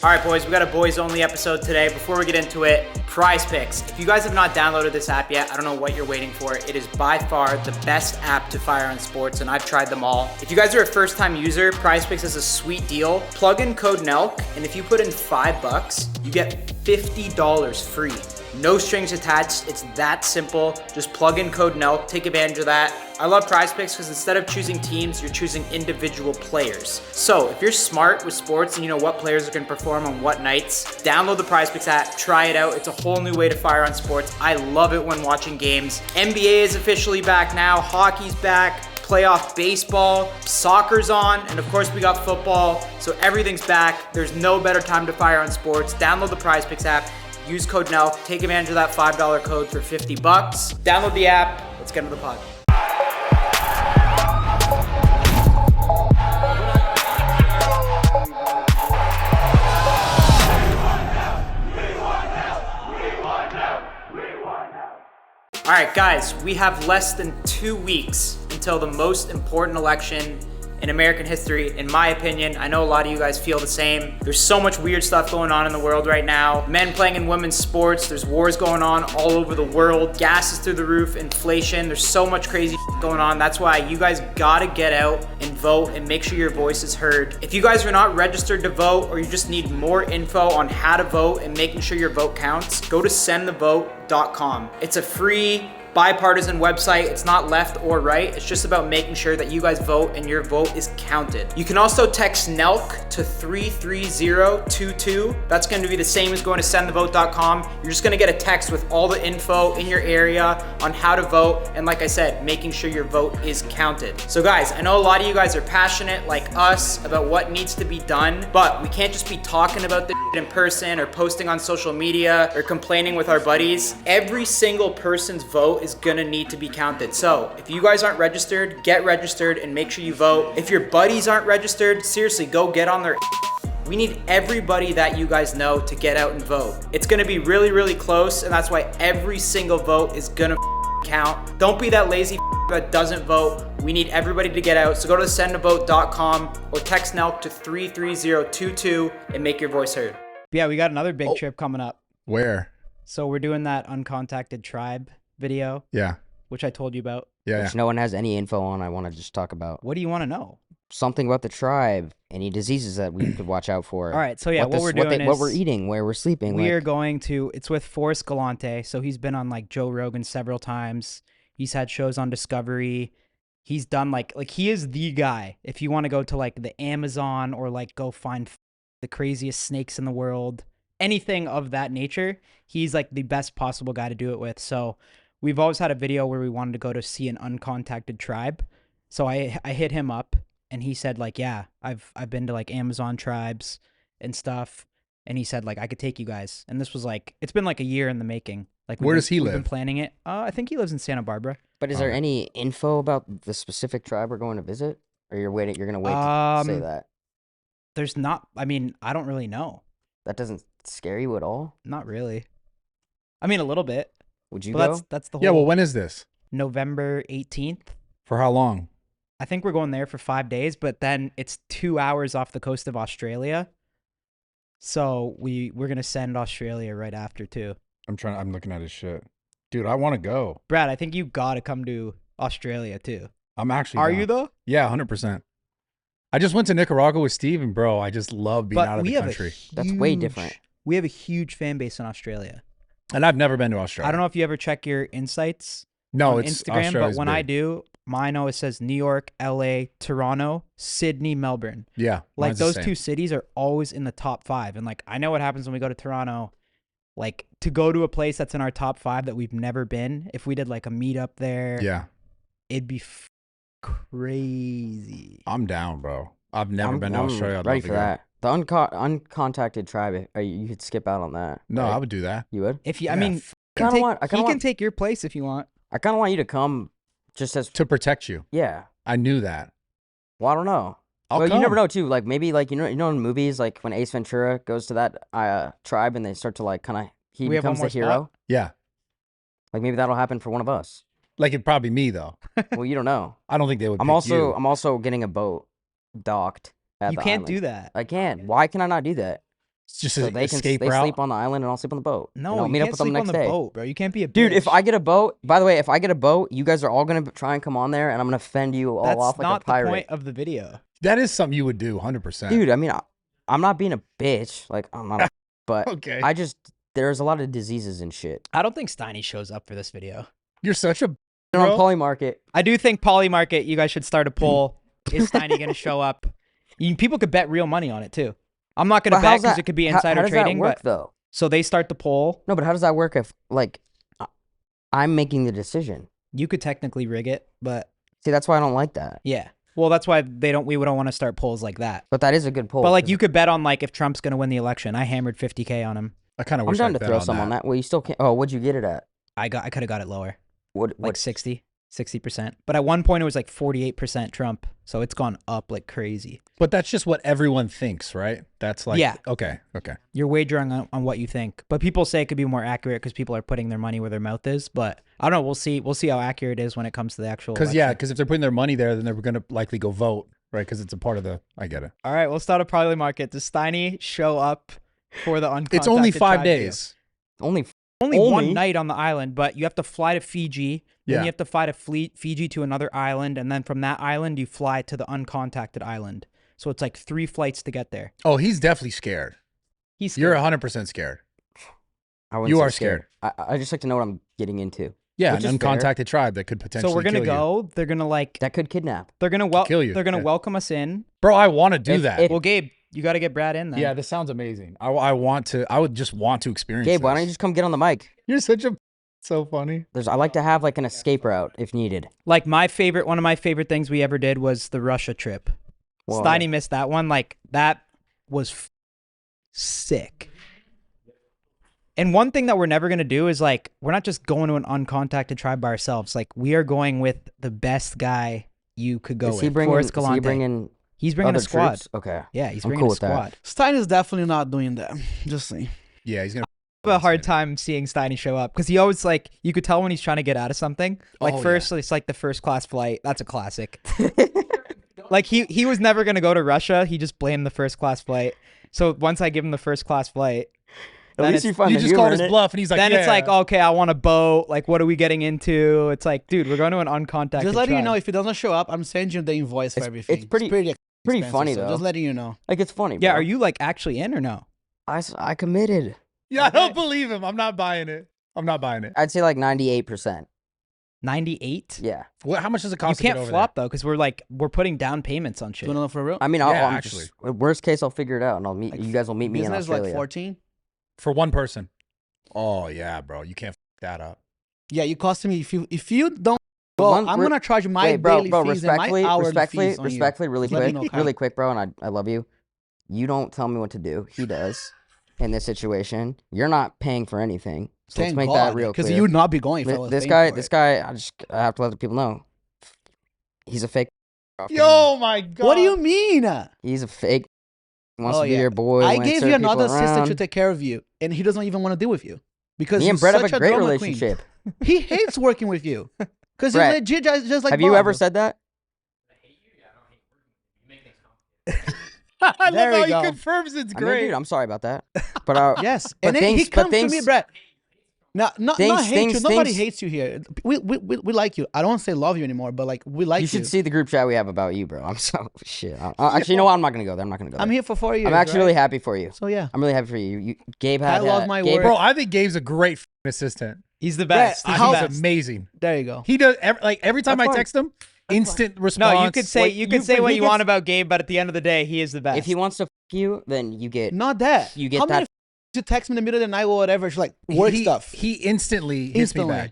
All right, boys, we got a boys-only episode today. Before we get into it, Prize Picks. If you guys have not downloaded this app yet, I don't know what you're waiting for. It is by far the best app to fire on sports, and I've tried them all. If you guys are a first-time user, Prize Picks is a sweet deal. Plug in code Nelk, and if you put in $5, you get $50 free. No strings attached. It's that simple. Just plug in code Nelk, take advantage of that. I love Prize Picks because instead of choosing teams, you're choosing individual players. So if you're smart with sports and you know what players are going to perform on what nights, download the Prize Picks app, try it out. It's a whole new way to fire on sports. I love it when watching games. NBA is officially back now. Hockey's back. Playoff baseball, soccer's on, and of course we got football. So everything's back. There's no better time to fire on sports. Download the Prize Picks app. Use code Nelk. Take advantage of that $5 code for $50. Download the app. Let's get into the pod. All right, guys, we have less than 2 weeks until the most important election in American history, in my opinion. I know a lot of you guys feel the same. There's so much weird stuff going on in the world right now. Men playing in women's sports. There's wars going on all over the world. Gas is through the roof. Inflation. There's so much crazy going on. That's why you guys gotta get out and vote and make sure your voice is heard. If you guys are not registered to vote or you just need more info on how to vote and making sure your vote counts, go to sendthevote.com. It's a free bipartisan website. It's not left or right. It's just about making sure that you guys vote and your vote is counted. You can also text Nelk to 33022. That's going to be the same as going to sendthevote.com. You're just going to get a text with all the info in your area on how to vote. And like I said, making sure your vote is counted. So guys, I know a lot of you guys are passionate like us about what needs to be done, but we can't just be talking about this in person or posting on social media or complaining with our buddies. Every single person's vote is gonna need to be counted. So if you guys aren't registered, get registered and make sure you vote. If your buddies aren't registered, seriously, go get on their. We need everybody that you guys know to get out and vote. It's gonna be really, really close, and that's why every single vote is gonna count. Don't be that lazy that doesn't vote. We need everybody to get out. So go to sendthevote.com or text Nelk to 33022 and make your voice heard. Yeah, we got another big trip coming up. Where? So we're doing that Uncontacted tribe video. Yeah. Which I told you about. Yeah. Which no one has any info on. I want to just talk about. What do you want to know? Something about the tribe. Any diseases that we could watch out for. All right. So yeah, what we're doing is what we're eating, where we're sleeping. We are going to. It's with Forrest Galante. So he's been on like Joe Rogan several times. He's had shows on Discovery. He's done like he is the guy. If you want to go to like the Amazon or like go find the craziest snakes in the world, anything of that nature, he's like the best possible guy to do it with. So we've always had a video where we wanted to go to see an uncontacted tribe. So I hit him up and he said like, yeah, I've been to like Amazon tribes and stuff. And he said like, I could take you guys. And this was like, it's been like a year in the making. Like where does he live? We've been planning it. I think he lives in Santa Barbara. But is there any info about the specific tribe we're going to visit? Or you're going to wait to say that? There's not, I mean, I don't really know. That doesn't scare you at all? Not really. I mean, a little bit. Would you go? That's the whole. Yeah, well, when is this? November 18th. For how long? I think we're going there for 5 days, but then it's 2 hours off the coast of Australia. So we're going to send Australia right after too. I'm looking at his shit. Dude, I want to go. Brad, I think you got to come to Australia too. I'm actually Are down. you though? Yeah, 100%. I just went to Nicaragua with Steve, and bro, I just love being out of the country. That's way different. We have a huge fan base in Australia. And I've never been to Australia. I don't know if you ever check your insights on Instagram, Australia's but when big. I do, mine always says New York, LA, Toronto, Sydney, Melbourne. Yeah. Like those two cities are always in the top 5. And like, I know what happens when we go to Toronto. Like to go to a place that's in our top 5 that we've never been, if we did like a meetup there, yeah, it'd be crazy. I'm down, bro. I've never been to Australia. I'm ready for that. The uncontacted tribe, you could skip out on that. No, right? I would do that. You would? If you, Yeah. I mean, he can take your place if you want. I kind of want you to come just as... To protect you. Yeah. I knew that. Well, I don't know. Well, you never know, too. Like, maybe, like, you know in movies, like, when Ace Ventura goes to that tribe and they start to, like, kind of... He becomes the hero. Spot? Yeah. Like, maybe that'll happen for one of us. Like, it'd probably me, though. Well, you don't know. I don't think they would I'm also getting a boat docked at You the can't island. do that. I can. Why can I not do that? It's just So an they escape route. sleep on the island and I'll sleep on the boat. No, and I'll you meet can't up with them sleep next on the day. boat, bro. You can't be a Dude, bitch. if I get a boat, by the way, if I get a boat, you guys are all gonna try and come on there, and I'm gonna fend you all That's off like not a pirate. the point of the video. That is something you would do, 100%. Dude, I mean, I'm not being a bitch. Like, I'm not. But Okay. there's a lot of diseases and shit. I don't think Steiny shows up for this video. You're such a They're on bro. Polymarket. I do think Polymarket, you guys should start a poll. Is Steiny going to show up? People could bet real money on it, too. I'm not going to bet because it could be insider how does trading. That work, but though? So they start the poll. No, but how does that work if, like, I'm making the decision? You could technically rig it, but See, that's why I don't like that. yeah. Well, that's why we don't want to start polls like that. But that is a good poll. But like you could bet on like if Trump's going to win the election. I hammered 50K on him. I kind of I'm wish down I'd to bet throw on some that. on that. Well, you still can't. Oh, what'd you get it at? I could have got it lower. What? Like 60%. But at one point it was like 48% Trump. So it's gone up like crazy. But that's just what everyone thinks, right? That's like, Yeah. Okay. You're wagering on what you think. But people say it could be more accurate because people are putting their money where their mouth is. But I don't know. We'll see. We'll see how accurate it is when it comes to the actual Because election. if they're putting their money there, then they're going to likely go vote, right? Because it's a part of the, I get it. All right, we'll start a Poly Market. Does Steiny show up for the Uncontacted? It's only 5 tribe days. Only one night on the island, but you have to fly to Fiji. Then Yeah. you have to fly to Fiji to another island. And then from that island, you fly to the Uncontacted island. So it's like 3 flights to get there. Oh, he's definitely scared. You're 100% scared. I wouldn't You say are scared. I just like to know what I'm getting into. Yeah, Which an is fair. uncontacted tribe that could potentially So we're gonna kill you. go. They're gonna like. That could kidnap. They're gonna Kill you. They're gonna Yeah. welcome us in. Bro, I want to do If- that. if- Well, Gabe, you got to get Brad in then. Yeah, this sounds amazing. I would just want to experience Gabe, why this. don't you just come get on the mic? You're such a so funny. I like to have like an escape route if needed. Like one of my favorite things we ever did was the Russia trip. Well, Steiny missed that one. Like that was sick. And one thing that we're never gonna do is like we're not just going to an uncontacted tribe by ourselves. Like we are going with the best guy you could go Is with. he bringing? Forrest Is he Galante. bringing? He's bringing a other squad. troops? Okay. Yeah, he's I'm bringing cool a with that. squad. Stein is definitely not doing that. Just saying. Yeah, he's gonna. I have a hard time seeing Steiny show up because he always like you could tell when he's trying to get out of something. Like Oh, first, it's like the first class flight. That's a classic. Like he was never gonna go to Russia. He just blamed the first class flight. So once I give him the first class flight, At then least you it's- find You the just humor called in his it. bluff, and he's like, then yeah. it's like, okay, I want a boat. Like, what are we getting into? It's like, dude, we're going to an uncontacted Just letting you tribe. know, if he doesn't show up, I'm sending you the invoice for It's- everything. it's pretty expensive, funny, so though. Just letting you know. Like it's funny. Yeah, bro. are you like actually in or no? I committed. Yeah, I don't believe him. I'm not buying it. I'd say like 98%. 98? Yeah. How much does it You cost to get can't over flop though, because we're putting down payments on Do shit. you want to know for real? I mean, Yeah, I'm actually. just, worst case, I'll figure it out, and I'll meet Like, you guys. Will meet me in Business Australia. like 14. there? For one person. Oh yeah, bro. You can't f that up. Yeah, you cost me if you don't The go, one- I'm gonna charge my Wait, bro, daily bro, fees and my hourly fees on you. respectfully, really Just let me quick, know, Kyle. really quick, bro, and I love you. You don't tell me what to do. He does. In this situation, you're not paying for anything. So Thank let's make God, that real because clear. you would not be going if I was This paying guy, for this it. guy, I have to let the people know. He's a fake. Yo, my God. What do you mean? He's a fake. He wants Oh, to be yeah. your boy. I wants gave to you serve people another sister to around. take care of you, and he doesn't even want to deal with you because Me and he's Brett have such a great drama queen. relationship. He hates working with you because he's Brett, legit just like Have you Bob. ever said that? I love There how you he go. confirms it's I mean, great. dude, I'm sorry about that. But Yes, But and then he things- but comes to me, things- Brett. No, not things- hate you. things- Nobody things- hates you here. We like you. I don't say love you anymore, but like we like you you. should see the group chat we have about you, bro. I'm so shit. Actually, you know what? I'm not gonna go there. I'm not gonna go there. I'm here for 4 years. I'm actually right? really happy for you. So yeah. I'm really happy for you. Gabe I had. love my Gabe, word. Bro, I think Gabe's a great f***ing assistant. He's the Brett, best. He's He's the the He's best. amazing. There you go. He does every time That's I fine. text him, instant response. No, you could say Like, you could say but what he you gets- want about Gabe, but at the end of the day, he is the best. If he wants to you, then you get. Not that. You get How that- many you text me in the middle of the night or whatever? It's like work he, stuff. He instantly hits me back.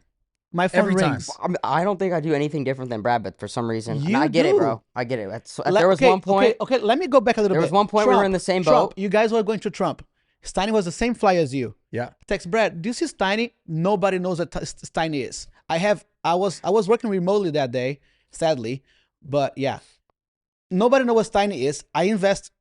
My phone Every time. rings. I don't think I do anything different than Brad, but for some reason, and You I get it, do. bro. I get it. There was one point. Okay, let me go back a little bit. There was one point we were Trump, in the same Trump, boat. You guys were going to Trump. Steiny was the same fly as you. Yeah. Text Brad, do you see Steiny? Nobody knows what Steiny is. I was working remotely that day, sadly, but yeah. Nobody knows what Steiny is. I invest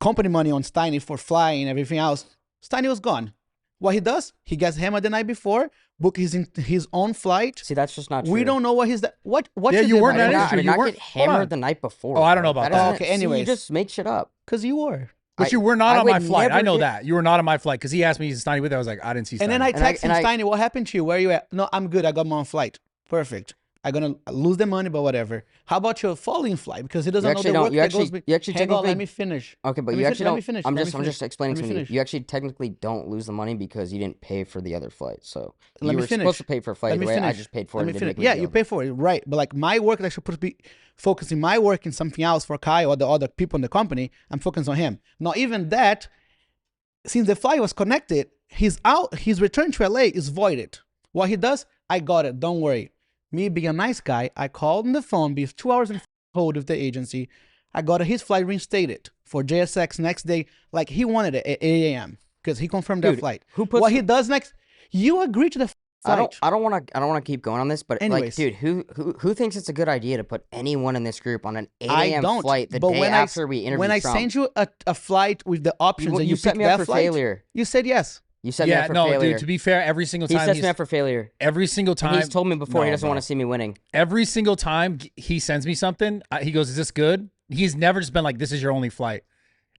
company money on Steiny for flying and everything else. Steiny was gone. What he does, he gets hammered the night before, book his own flight. See, that's just not true. We don't know what he's what Yeah, you did weren't right that now. issue. I did You not weren't- get hold on. hammered the night before. Oh, I don't bro. know about doesn't- that. Okay, see, you anyways. just make shit up. Cause you were. But you were not on my flight. I know get... that. You were not on my flight because he asked me is Steiny with it. I was like, I didn't see Steiny. And then I texted him, Steiny, what happened to you? Where are you at? No, I'm good. I got my own flight. Perfect. I'm going to lose the money, but whatever. How about your falling flight? Because he doesn't know the work that goes... You actually Hang on, let me finish. Okay, but you actually don't... Let me finish. I'm just explaining something to you. You actually technically don't lose the money because you didn't pay for the other flight. So you were supposed to pay for a flight the way I just paid for it. Yeah, you pay for it, right. But like my work, I should supposed to be focusing my work in something else for Kai or the other people in the company. I'm focused on him. Not even that, since the flight was connected, he's out. His return to LA is voided. What he does, I got it. Don't worry. Me being a nice guy, I called on the phone, be 2 hours in hold with the agency. I got his flight reinstated for JSX next day, like he wanted it at 8 a.m. because he confirmed that flight. What he does next? You agree to the flight. I don't want to keep going on this, but anyways, like, dude, who thinks it's a good idea to put anyone in this group on an 8 a.m. flight the day after we interview Trump? When I send you a flight with the options and you set me up for failure, you said yes. You set me up for failure. Dude, to be fair, every single time he sets me up for failure. Every single time. And he's told me before he doesn't want to see me winning. Every single time he sends me something, he goes, "Is this good?" He's never just been like, "This is your only flight."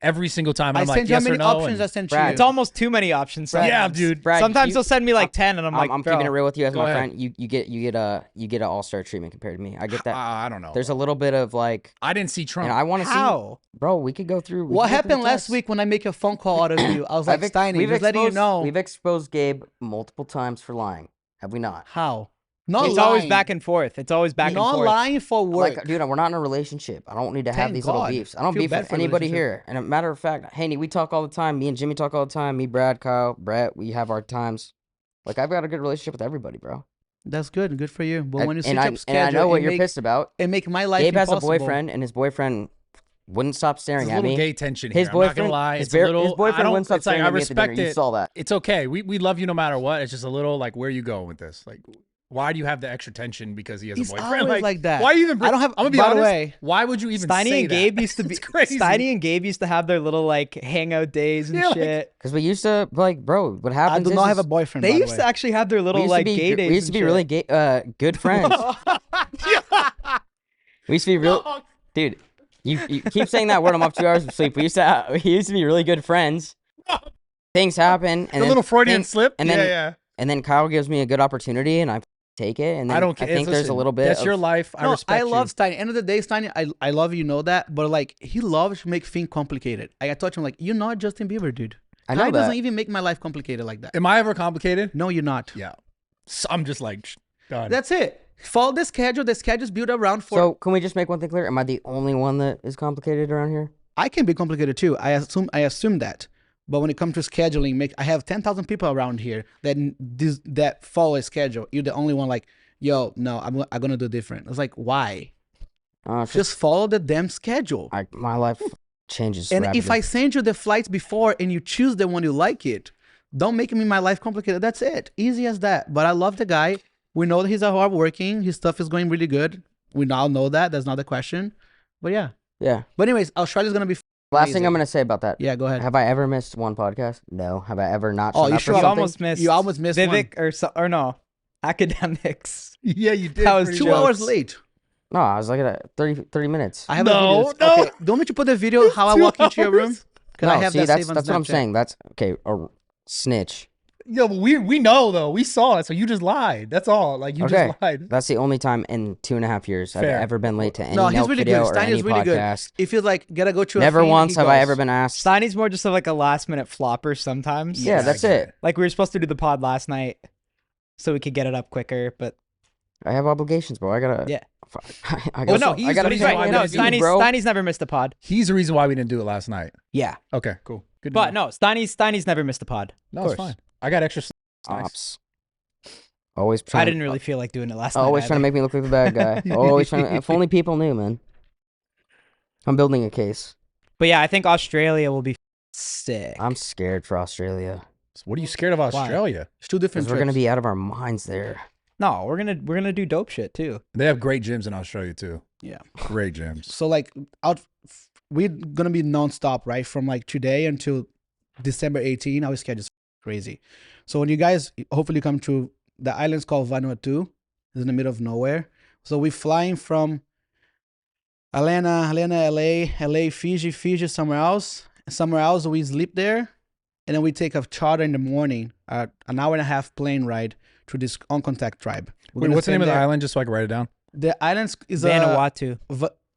Every single time, I'm like, "Yes or no?" Options I sent you. It's almost too many options. Sometimes. Yeah, dude. Brad, sometimes he'll send me like 10, and I'm keeping it real with you as my friend. You get an all-star treatment compared to me. I get that. I don't know. There's a little bit of like. I didn't see Trump. And I want to see. Bro, we could go through. What happened last week when I make a phone call out of you? I was like, Steiny, just letting you know. We've exposed Gabe multiple times for lying. Have we not? How? It's always back and forth. It's always back and forth. Not lying for work. Like, dude, we're not in a relationship. I don't need to have these little beefs. I don't beef with anybody here. And a matter of fact, Haney, we talk all the time. Me and Jimmy talk all the time. Me, Brad, Kyle, Brett, we have our times. Like, I've got a good relationship with everybody, bro. That's good. Good for you. But when you switch up schedule, and I know what you're pissed about. It make my life Gabe impossible. has a boyfriend, and his boyfriend wouldn't stop staring at me. There's a little gay tension here. His boyfriend, I'm not gonna lie. His boyfriend wouldn't stop staring at me at the dinner. You saw that. It's okay. We love you no matter what. It's just a little like, where are you going with this? Like, why do you have the extra tension because he has a boyfriend? Always like that. Why you even? I don't have. I'm gonna be honest. Way, why would you even Steiny say and that? Gabe used to be crazy. Steiny and Gabe used to have their little like hangout days and shit. Because we used to like, bro. What happens? I do not have a boyfriend. They used to actually have their little like gay days. We used to be really good friends. We used to be real, dude. You keep saying that word. I'm up 2 hours of sleep. We used to be really good friends. Things happen, and a little Freudian slip, and then and then Kyle gives me a good opportunity, and I take it. And then I think there's a little bit. That's your life. I respect you. I love Steiny. End of the day, Steiny, I love you know that, but like he loves to make things complicated. I told him like, you're not Justin Bieber, dude. I know that. Doesn't even make my life complicated like that. Am I ever complicated? No, you're not. Yeah, so I'm just like, done. That's it. Follow the schedule. The schedule's built around for. So can we just make one thing clear? Am I the only one that is complicated around here? I can be complicated too. I assume that. But when it comes to scheduling, I have 10,000 people around here that follow a schedule. You're the only one like, yo, no, I'm gonna do different. It's like, why? Just follow the damn schedule. My life changes. And rapidly. if I send you the flights before and you choose the one you like it, don't make me my life complicated. That's it. Easy as that. But I love the guy. We know that he's hardworking. His stuff is going really good. We now know that. That's not the question. But yeah. Yeah. But anyways, Australia's gonna be. Last thing I'm going to say about that. Yeah, go ahead. Have I ever missed one podcast? No. Have I ever not? Oh, you sure? You almost missed. You almost missed Vivek one. or no, academics. Yeah, you did. That was 2 hours late. No, I was like at 30 minutes. I have a video. No. Okay, don't want you put the video how I walk into your room? No, I have that's what I'm saying. That's okay. A snitch. Yo, but we know though. We saw it, so you just lied. That's all. Like you just lied. That's the only time in 2.5 years I've ever been late to any he's really video good. or any really podcast. Good. If you like, gotta go to never once have I ever been asked. Steiny's more just like a last minute flopper sometimes. Yeah, that's it. Like we were supposed to do the pod last night, so we could get it up quicker, but I have obligations, bro. I gotta. Yeah. Well, no, he's right. No, Steiny's never missed a pod. He's the reason why we didn't do it last night. Yeah. Okay, cool. Good. But no, Steiny's never missed a pod. No, it's fine. I got extra. Ops. Always trying. I didn't really feel like doing it last night. Always trying to make me look like the bad guy. Always trying to, if only people knew, man. I'm building a case. But yeah, I think Australia will be sick. I'm scared for Australia. What are you scared of Australia? Why? It's two different. We're gonna be out of our minds there. No, we're gonna do dope shit too. They have great gyms in Australia too. Yeah, great gyms. So like, we're gonna be nonstop, right? From like today until December 18. Our schedule's crazy. So when you guys hopefully come to the island's called Vanuatu, it's in the middle of nowhere. So we're flying from Atlanta, LA, Fiji, somewhere else, Somewhere else, we sleep there, and then we take a charter in the morning, an hour and a half plane ride to this Uncontacted tribe. Wait, what's the name of the island? Just so I can write it down. The island is Vanuatu.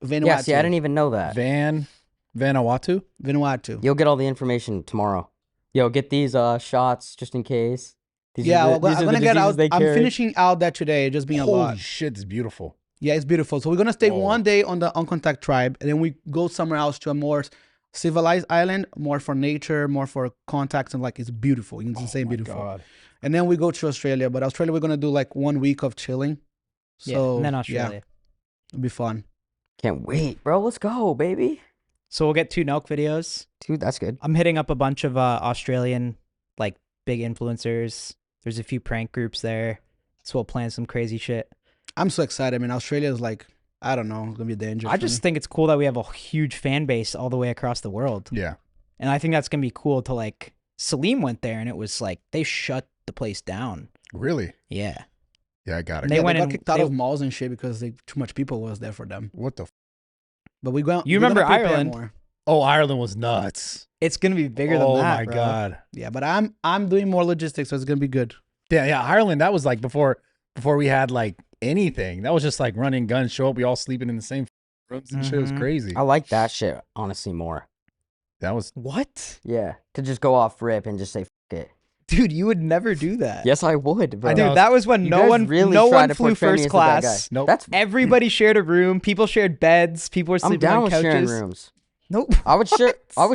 Vanuatu. Yeah, see, I didn't even know that. Vanuatu? Vanuatu. You'll get all the information tomorrow. Yo, get these shots just in case. These Yeah, are the, I'm these are gonna the get out. diseases they I'm carry. finishing out that today. Just being a Holy lot. shit, it's beautiful. Yeah, it's beautiful. So we're gonna stay Whoa. one day on the Uncontacted tribe, and then we go somewhere else to a more civilized island, more for nature, more for contacts, and like it's beautiful. It's insane beautiful. God. And then we go to Australia, but Australia we're gonna do like 1 week of chilling. So And then Australia. yeah, it'll be fun. Can't wait, bro. Let's go, baby. So we'll get 2 Nelk videos. Dude, that's good. I'm hitting up a bunch of Australian like big influencers. There's a few prank groups there. So we'll plan some crazy shit. I'm so excited. I mean, Australia is like, I don't know, it's gonna be dangerous. I just think it's cool that we have a huge fan base all the way across the world. Yeah. And I think that's going to be cool to like, Salim went there and it was like, they shut the place down. Really? Yeah. Yeah, I got it. And they went got and kicked out they- of malls and shit because too much people was there for them. What the But we go. You we're gonna remember prepare Ireland? more. Oh, Ireland was nuts. It's going to be bigger than Oh that, my bro. God. Yeah, but I'm doing more logistics, so it's gonna be good. Yeah, Ireland, that was like before we had like anything. That was just like running guns, show up, we all sleeping in the same rooms and shit. It was Mhm. crazy. I like that shit, honestly, more. That was What? Yeah, to just go off rip and just say, F it. Dude, you would never do that. Yes, I would, bro. I know. Dude, that was when You no guys one really no try one to flew portray me first as the bad guy. class. Nope. That's Everybody shared a room. People shared beds. People were I'm sleeping down on with couches. sharing rooms. Nope. I would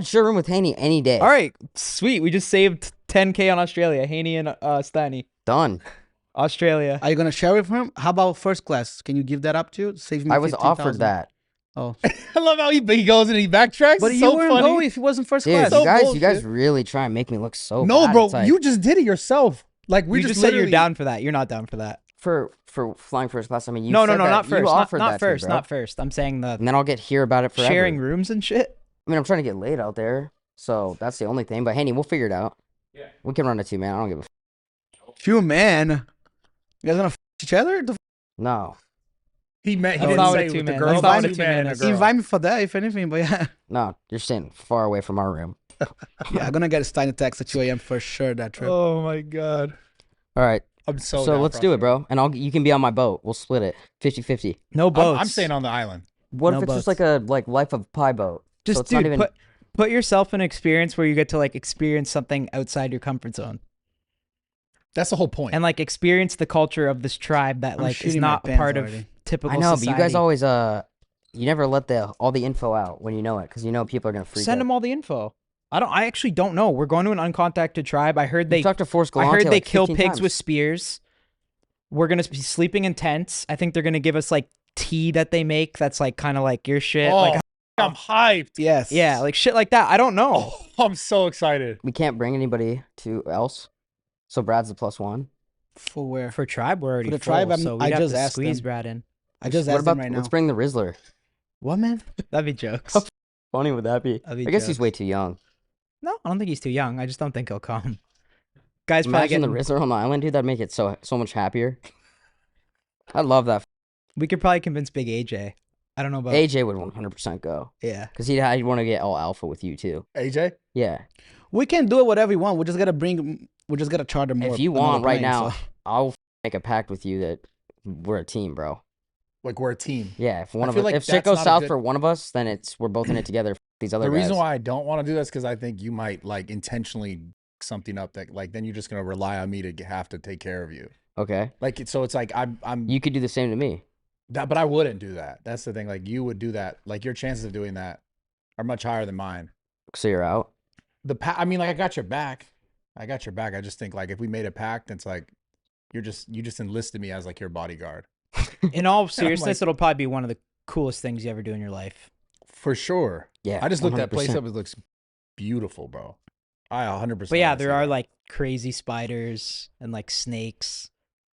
share room with Haney any day. All right, sweet. We just saved 10K on Australia. Haney and Steiny. Done. Australia. Are you gonna share with him? How about first class? Can you give that up to? Save me. I was 15,000. offered that. Oh, I love how he goes and he backtracks. but It's you so wouldn't funny. go if he wasn't first Dude, class. So you guys bullshit. really try and make me look so No, bad. bro, It's like, you just did it yourself. Like we You just said you're literally- down for that. You're not down for that. for flying first class. I mean, you No, said that, not you first. Not, offered not that to me, first. bro. Not first. I'm saying the And then I'll get hear about it forever. sharing rooms and shit. I mean, I'm trying to get laid out there, so that's the only thing. But Haney, we'll figure it out. Yeah, we can run it too, man. I don't give a Phew, man. You guys gonna each other? no. He meant he That's didn't not what say a it with the two-man- girl. that's not what a Two two-man man and a is. girl. Invite me for that, if anything. But yeah, No, you're staying far away from our room. yeah, I'm gonna get a Steiner text at 2 a.m. for sure. That trip. Oh my god. All right, I'm so so down let's for do it, Australia. bro. And you can be on my boat. We'll split it 50-50. No boats. I'm staying on the island. What No if it's just boats. like a Life of Pi boat? Just so it's not dude, even. put yourself in an experience where you get to like experience something outside your comfort zone That's the whole point. and like experience the culture of this tribe that I'm like is shitting my not pants part already. of typical I know, society. but you guys always you never let all the info out when you know it, because you know people are gonna freak send out. them all the info. I actually don't know. We're going to an uncontacted tribe. I heard You they talked to Forrest I Galante heard they like kill 15 pigs times. with spears. We're gonna be sleeping in tents. I think they're gonna give us like tea that they make. That's like kind of like your shit. oh, Like I'm hyped. Yes. yeah, like shit like that. I don't know. Oh, I'm so excited. We can't bring anybody else, so Brad's the +1. For where? For tribe, we're already For the full, tribe, so I we'd have just to asked squeeze them. Brad in. I just What asked them about right now. let's bring the Rizzler? What, man? That'd be jokes. Funny would that be? That'd be I guess he's jokes. way too young. No, I don't think he's too young. I just don't think he'll come. Guys probably Imagine getting, the Rizzler on the island, dude. That'd make it so much happier. I love that. we could probably convince Big AJ. I don't know about AJ would 100% go, yeah. because he'd want to get all alpha with you too. AJ? Yeah. We can do it whatever we want. We just gotta charter more. If you another want right plane, now, so- I'll make a pact with you that we're a team, bro. Like we're a team. Yeah. If one I of feel us, like if shit that's goes not a south good- for one of us, then we're both in it together. These other The guys. reason why I don't want to do that is because I think you might like intentionally f- something up that like then you're just gonna rely on me to have to take care of you. Okay. Like so it's like I'm You could do the same to me. that, but I wouldn't do that. That's the thing. Like you would do that. Like your chances of doing that are much higher than mine. So you're out. I mean, like I got your back. I got your back. I just think like if we made a pact, it's like you just enlisted me as like your bodyguard. In all seriousness, it'll probably be one of the coolest things you ever do in your life. For sure. Yeah. I just looked that place 100%. up. It looks beautiful, bro. I 100%. But yeah, wanna there see are that. like crazy spiders and like snakes,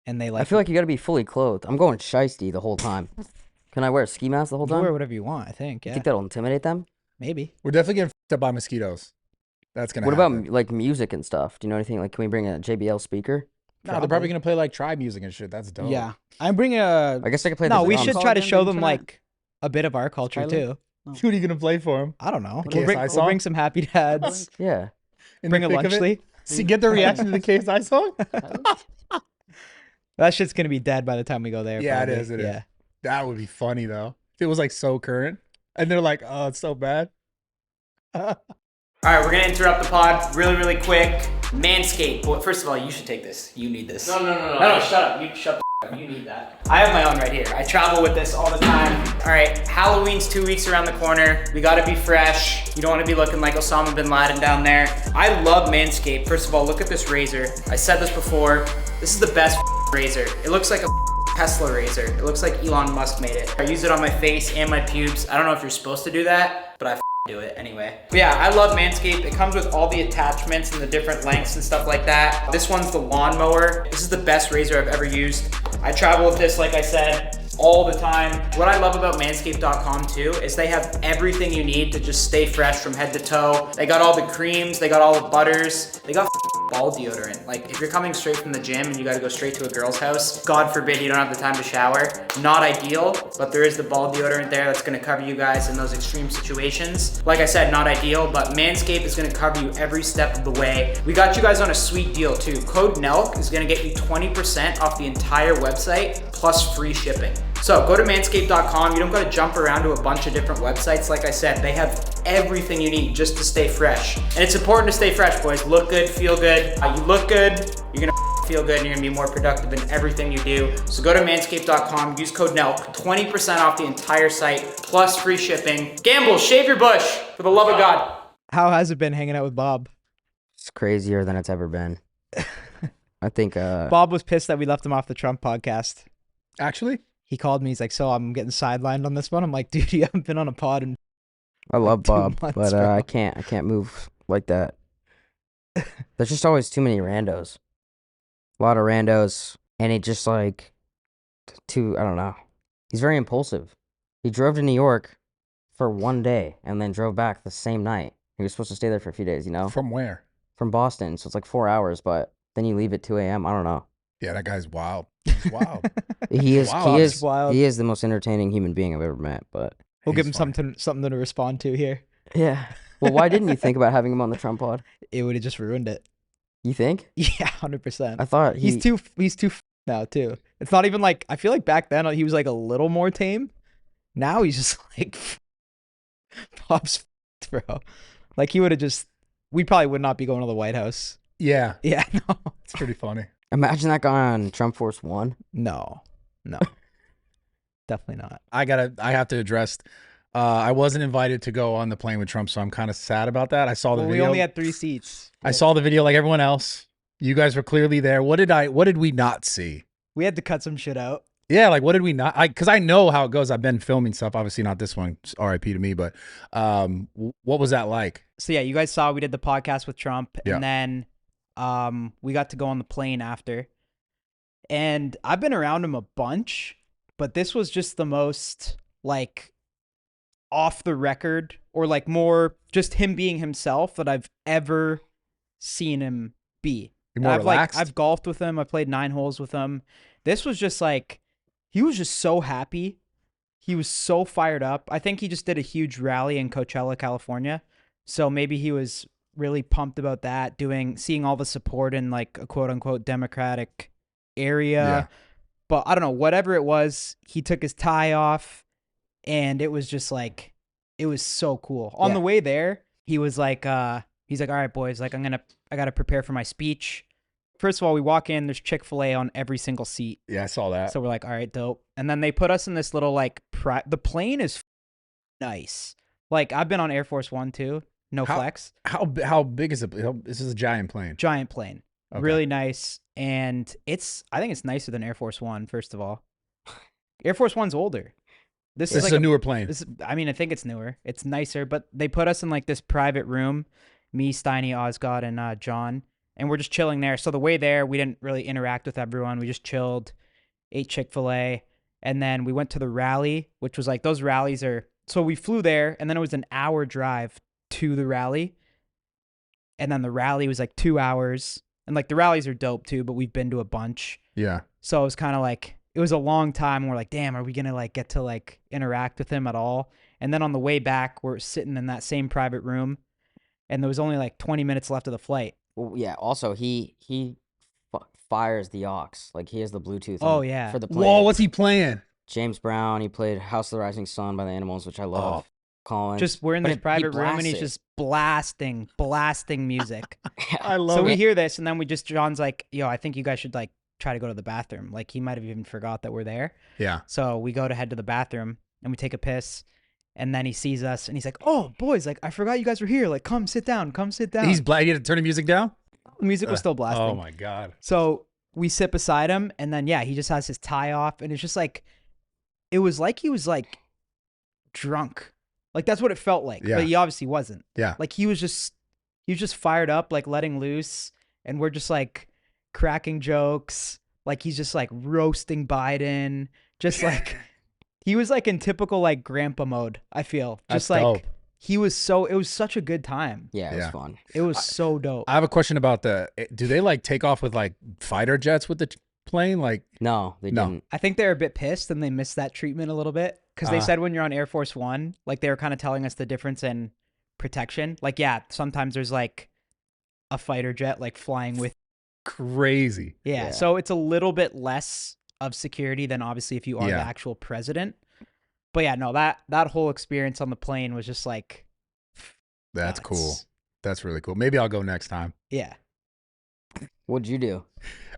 and they like. I feel like you got to be fully clothed. I'm going shiesty the whole time. Can I wear a ski mask the whole you can time? wear whatever you want. I think. You Yeah, think that'll intimidate them? maybe. We're definitely getting f***ed up by mosquitoes. That's gonna. What happen. about like music and stuff? Do you know anything? Like, can we bring a JBL speaker? No, they're probably gonna play like tribe music and shit. That's dope. Yeah, I'm bringing a. I guess I could play. No, the we drums. should call try to again, show the them internet? like a bit of our culture Tyler? too. Who are you gonna play for him? I don't know. The KSI We'll song? bring some happy dads. Yeah. In Bring the a thick of lunch, it? Lee. See, get the reaction to the KSI song? That shit's gonna be dead by the time we go there. Yeah, probably. it is. It is. That would be funny though. If it was like so current, and they're like, "Oh, it's so bad." All right, we're gonna interrupt the pod really, really quick. Manscaped. Well, first of all, you should take this. You need this. No, shut up. You shut the up. You need that. I have my own right here. I travel with this all the time. All right, Halloween's 2 weeks around the corner. We gotta be fresh. You don't wanna be looking like Osama bin Laden down there. I love Manscaped. First of all, look at this razor. I said this before. This is the best razor. It looks like a Tesla razor. It looks like Elon Musk made it. I use it on my face and my pubes. I don't know if you're supposed to do that, but I do it anyway. But yeah, I love Manscaped. It comes with all the attachments and the different lengths and stuff like that. This one's the lawnmower. This is the best razor I've ever used. I travel with this, like I said, all the time. What I love about manscaped.com too is they have everything you need to just stay fresh from head to toe. They got all the creams, they got all the butters, they got ball deodorant. Like if you're coming straight from the gym and you gotta go straight to a girl's house, God forbid you don't have the time to shower. Not ideal, but there is the ball deodorant there that's gonna cover you guys in those extreme situations. Like I said, not ideal, but Manscaped is gonna cover you every step of the way. We got you guys on a sweet deal too. Code Nelk is gonna get you 20% off the entire website plus free shipping. So go to manscaped.com. You don't gotta jump around to a bunch of different websites. Like I said, they have everything you need just to stay fresh. And it's important to stay fresh, boys. Look good, feel good. You look good, you're gonna feel good, and you're gonna be more productive in everything you do. So go to manscaped.com, use code NELK, 20% off the entire site, plus free shipping. Gamble, shave your bush, for the love of God. How has it been hanging out with Bob? It's crazier than it's ever been. I think Bob was pissed that we left him off the Trump podcast. Actually, he called me. He's like, "So I'm getting sidelined on this one." I'm like, "Dude, you haven't been on a pod in I love Bob, months, but bro. I can't move like that. There's just always too many randos. A lot of randos, and it just like I don't know. He's very impulsive. He drove to New York for one day and then drove back the same night. He was supposed to stay there for a few days, you know? from where? From Boston, so it's like 4 hours, but then you leave at 2 a.m. I don't know. Yeah, that guy's wild. He's wild. He is Wow, that's wild. he is the most entertaining human being I've ever met, but We'll give him He's funny. something to respond to here. yeah. Well, why didn't you think about having him on the Trump pod? It would have just ruined it. You think? Yeah, 100%. I thought He's too now too. It's not even like, I feel like back then he was like a little more tame. Now he's just like Bob's bro. Like he would have just, we probably would not be going to the White House. Yeah, Yeah, no. it's pretty funny. Imagine that guy on Trump Force One. No. Definitely not. I have to address. I wasn't invited to go on the plane with Trump, so I'm kind of sad about that. I saw the Well, video. we only had 3 seats. I saw the video like everyone else. You guys were clearly there. What did we not see? We had to cut some shit out. Yeah, like what did we not? Because I know how it goes. I've been filming stuff. Obviously not this one. RIP to me. But what was that like? So yeah, you guys saw we did the podcast with Trump, Yeah. and then we got to go on the plane after. And I've been around him a bunch, but this was just the most like off the record, or like more just him being himself that I've ever seen him be. You're more relaxed? I've golfed with him. I played 9 holes with him. This was just like, he was just so happy. He was so fired up. I think he just did a huge rally in Coachella, California. So maybe he was really pumped about that, seeing all the support in like a quote unquote Democratic area. Yeah. But I don't know, whatever it was, he took his tie off, and it was just like, it was so cool. On the way there, he was like, he's like, all right, boys, like I got to prepare for my speech. First of all, we walk in, there's Chick-fil-A on every single seat. Yeah, I saw that. So we're like, all right, dope. And then they put us in this little like, the plane is nice. Like I've been on Air Force One too. No flex. How big is it? This is a giant plane. Giant plane. Okay. Really nice. And I think it's nicer than Air Force One, first of all. Air Force One's older. This is like a newer plane. I mean, I think it's newer. It's nicer, but they put us in like this private room, me, Steiny, Osgood, and John, and we're just chilling there. So the way there, we didn't really interact with everyone. We just chilled, ate Chick-fil-A, and then we went to the rally, which was like, those rallies are, so we flew there, and then it was an hour drive to the rally, and then the rally was like 2 hours, and like the rallies are dope too, but we've been to a bunch. Yeah. So it was kind of like, it was a long time, and we're like, damn, are we gonna like get to like interact with him at all? And then on the way back, we're sitting in that same private room, and there was only like 20 minutes left of the flight. Well, yeah. Also, he fires the aux. Like he has the Bluetooth. Oh, yeah. For the plane. Whoa, what's he playing? James Brown. He played House of the Rising Sun by the Animals, which I love. Collins. Just we're in this private room, and he's just blasting music. I love it. So we hear this, and then John's like, yo, I think you guys should like try to go to the bathroom. Like he might have even forgot that we're there. Yeah. So we go to head to the bathroom, and we take a piss. And then he sees us, and he's like, "Oh, boys, like I forgot you guys were here. Like, come sit down, come sit down." He had to turn the music down? The music was still blasting. Oh my God. So we sit beside him, and then he just has his tie off, and it's just like, it was like he was like drunk. Like that's what it felt like. Yeah. But he obviously wasn't. Yeah. Like he was just fired up, like letting loose, and we're just like cracking jokes. Like he's just like roasting Biden, just like. He was like in typical like grandpa mode, I feel. Just That's like dope. it was such a good time. Yeah, it was fun. It was so dope. I have a question about do they like take off with like fighter jets with the plane? Like, No, they didn't. I think they're a bit pissed and they missed that treatment a little bit. Because they said when you're on Air Force One, like they were kind of telling us the difference in protection. Like, yeah, sometimes there's like a fighter jet like flying with. crazy. Yeah, so it's a little bit less of security than obviously if you are the actual president. But yeah, no, that whole experience on the plane was just like That's nuts. cool. That's really cool. Maybe I'll go next time. Yeah. What'd you do?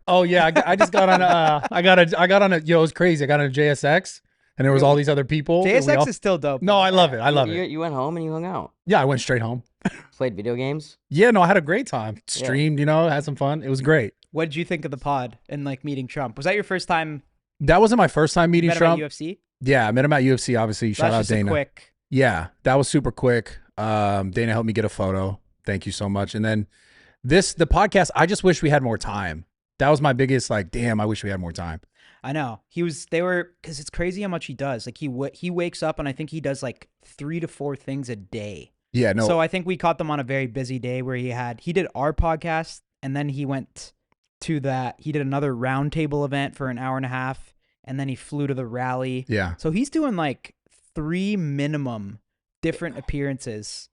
Oh yeah, I just got on I got on a it was crazy. I got on a JSX and there was all these other people. JSX is still dope. No, I love it. I love it. You went home and you hung out. Yeah, I went straight home. Played video games. Yeah, no, I had a great time. Streamed, had some fun. It was great. What did you think of the pod and like meeting Trump? Was that your first time? That wasn't my first time meeting Met Trump. him at UFC? Yeah, I met him at UFC, obviously. Shout out That's just Dana. a quick. Yeah, that was super quick. Dana helped me get a photo. Thank you so much. And then the podcast, I just wish we had more time. That was my biggest, like, damn, I wish we had more time. I know. Because it's crazy how much he does. Like he wakes up and I think he does like 3 to 4 things a day. Yeah, no. So I think we caught them on a very busy day where he did our podcast and then he went to he did another roundtable event for an hour and a half and then he flew to the rally. Yeah. So he's doing like 3 minimum different appearances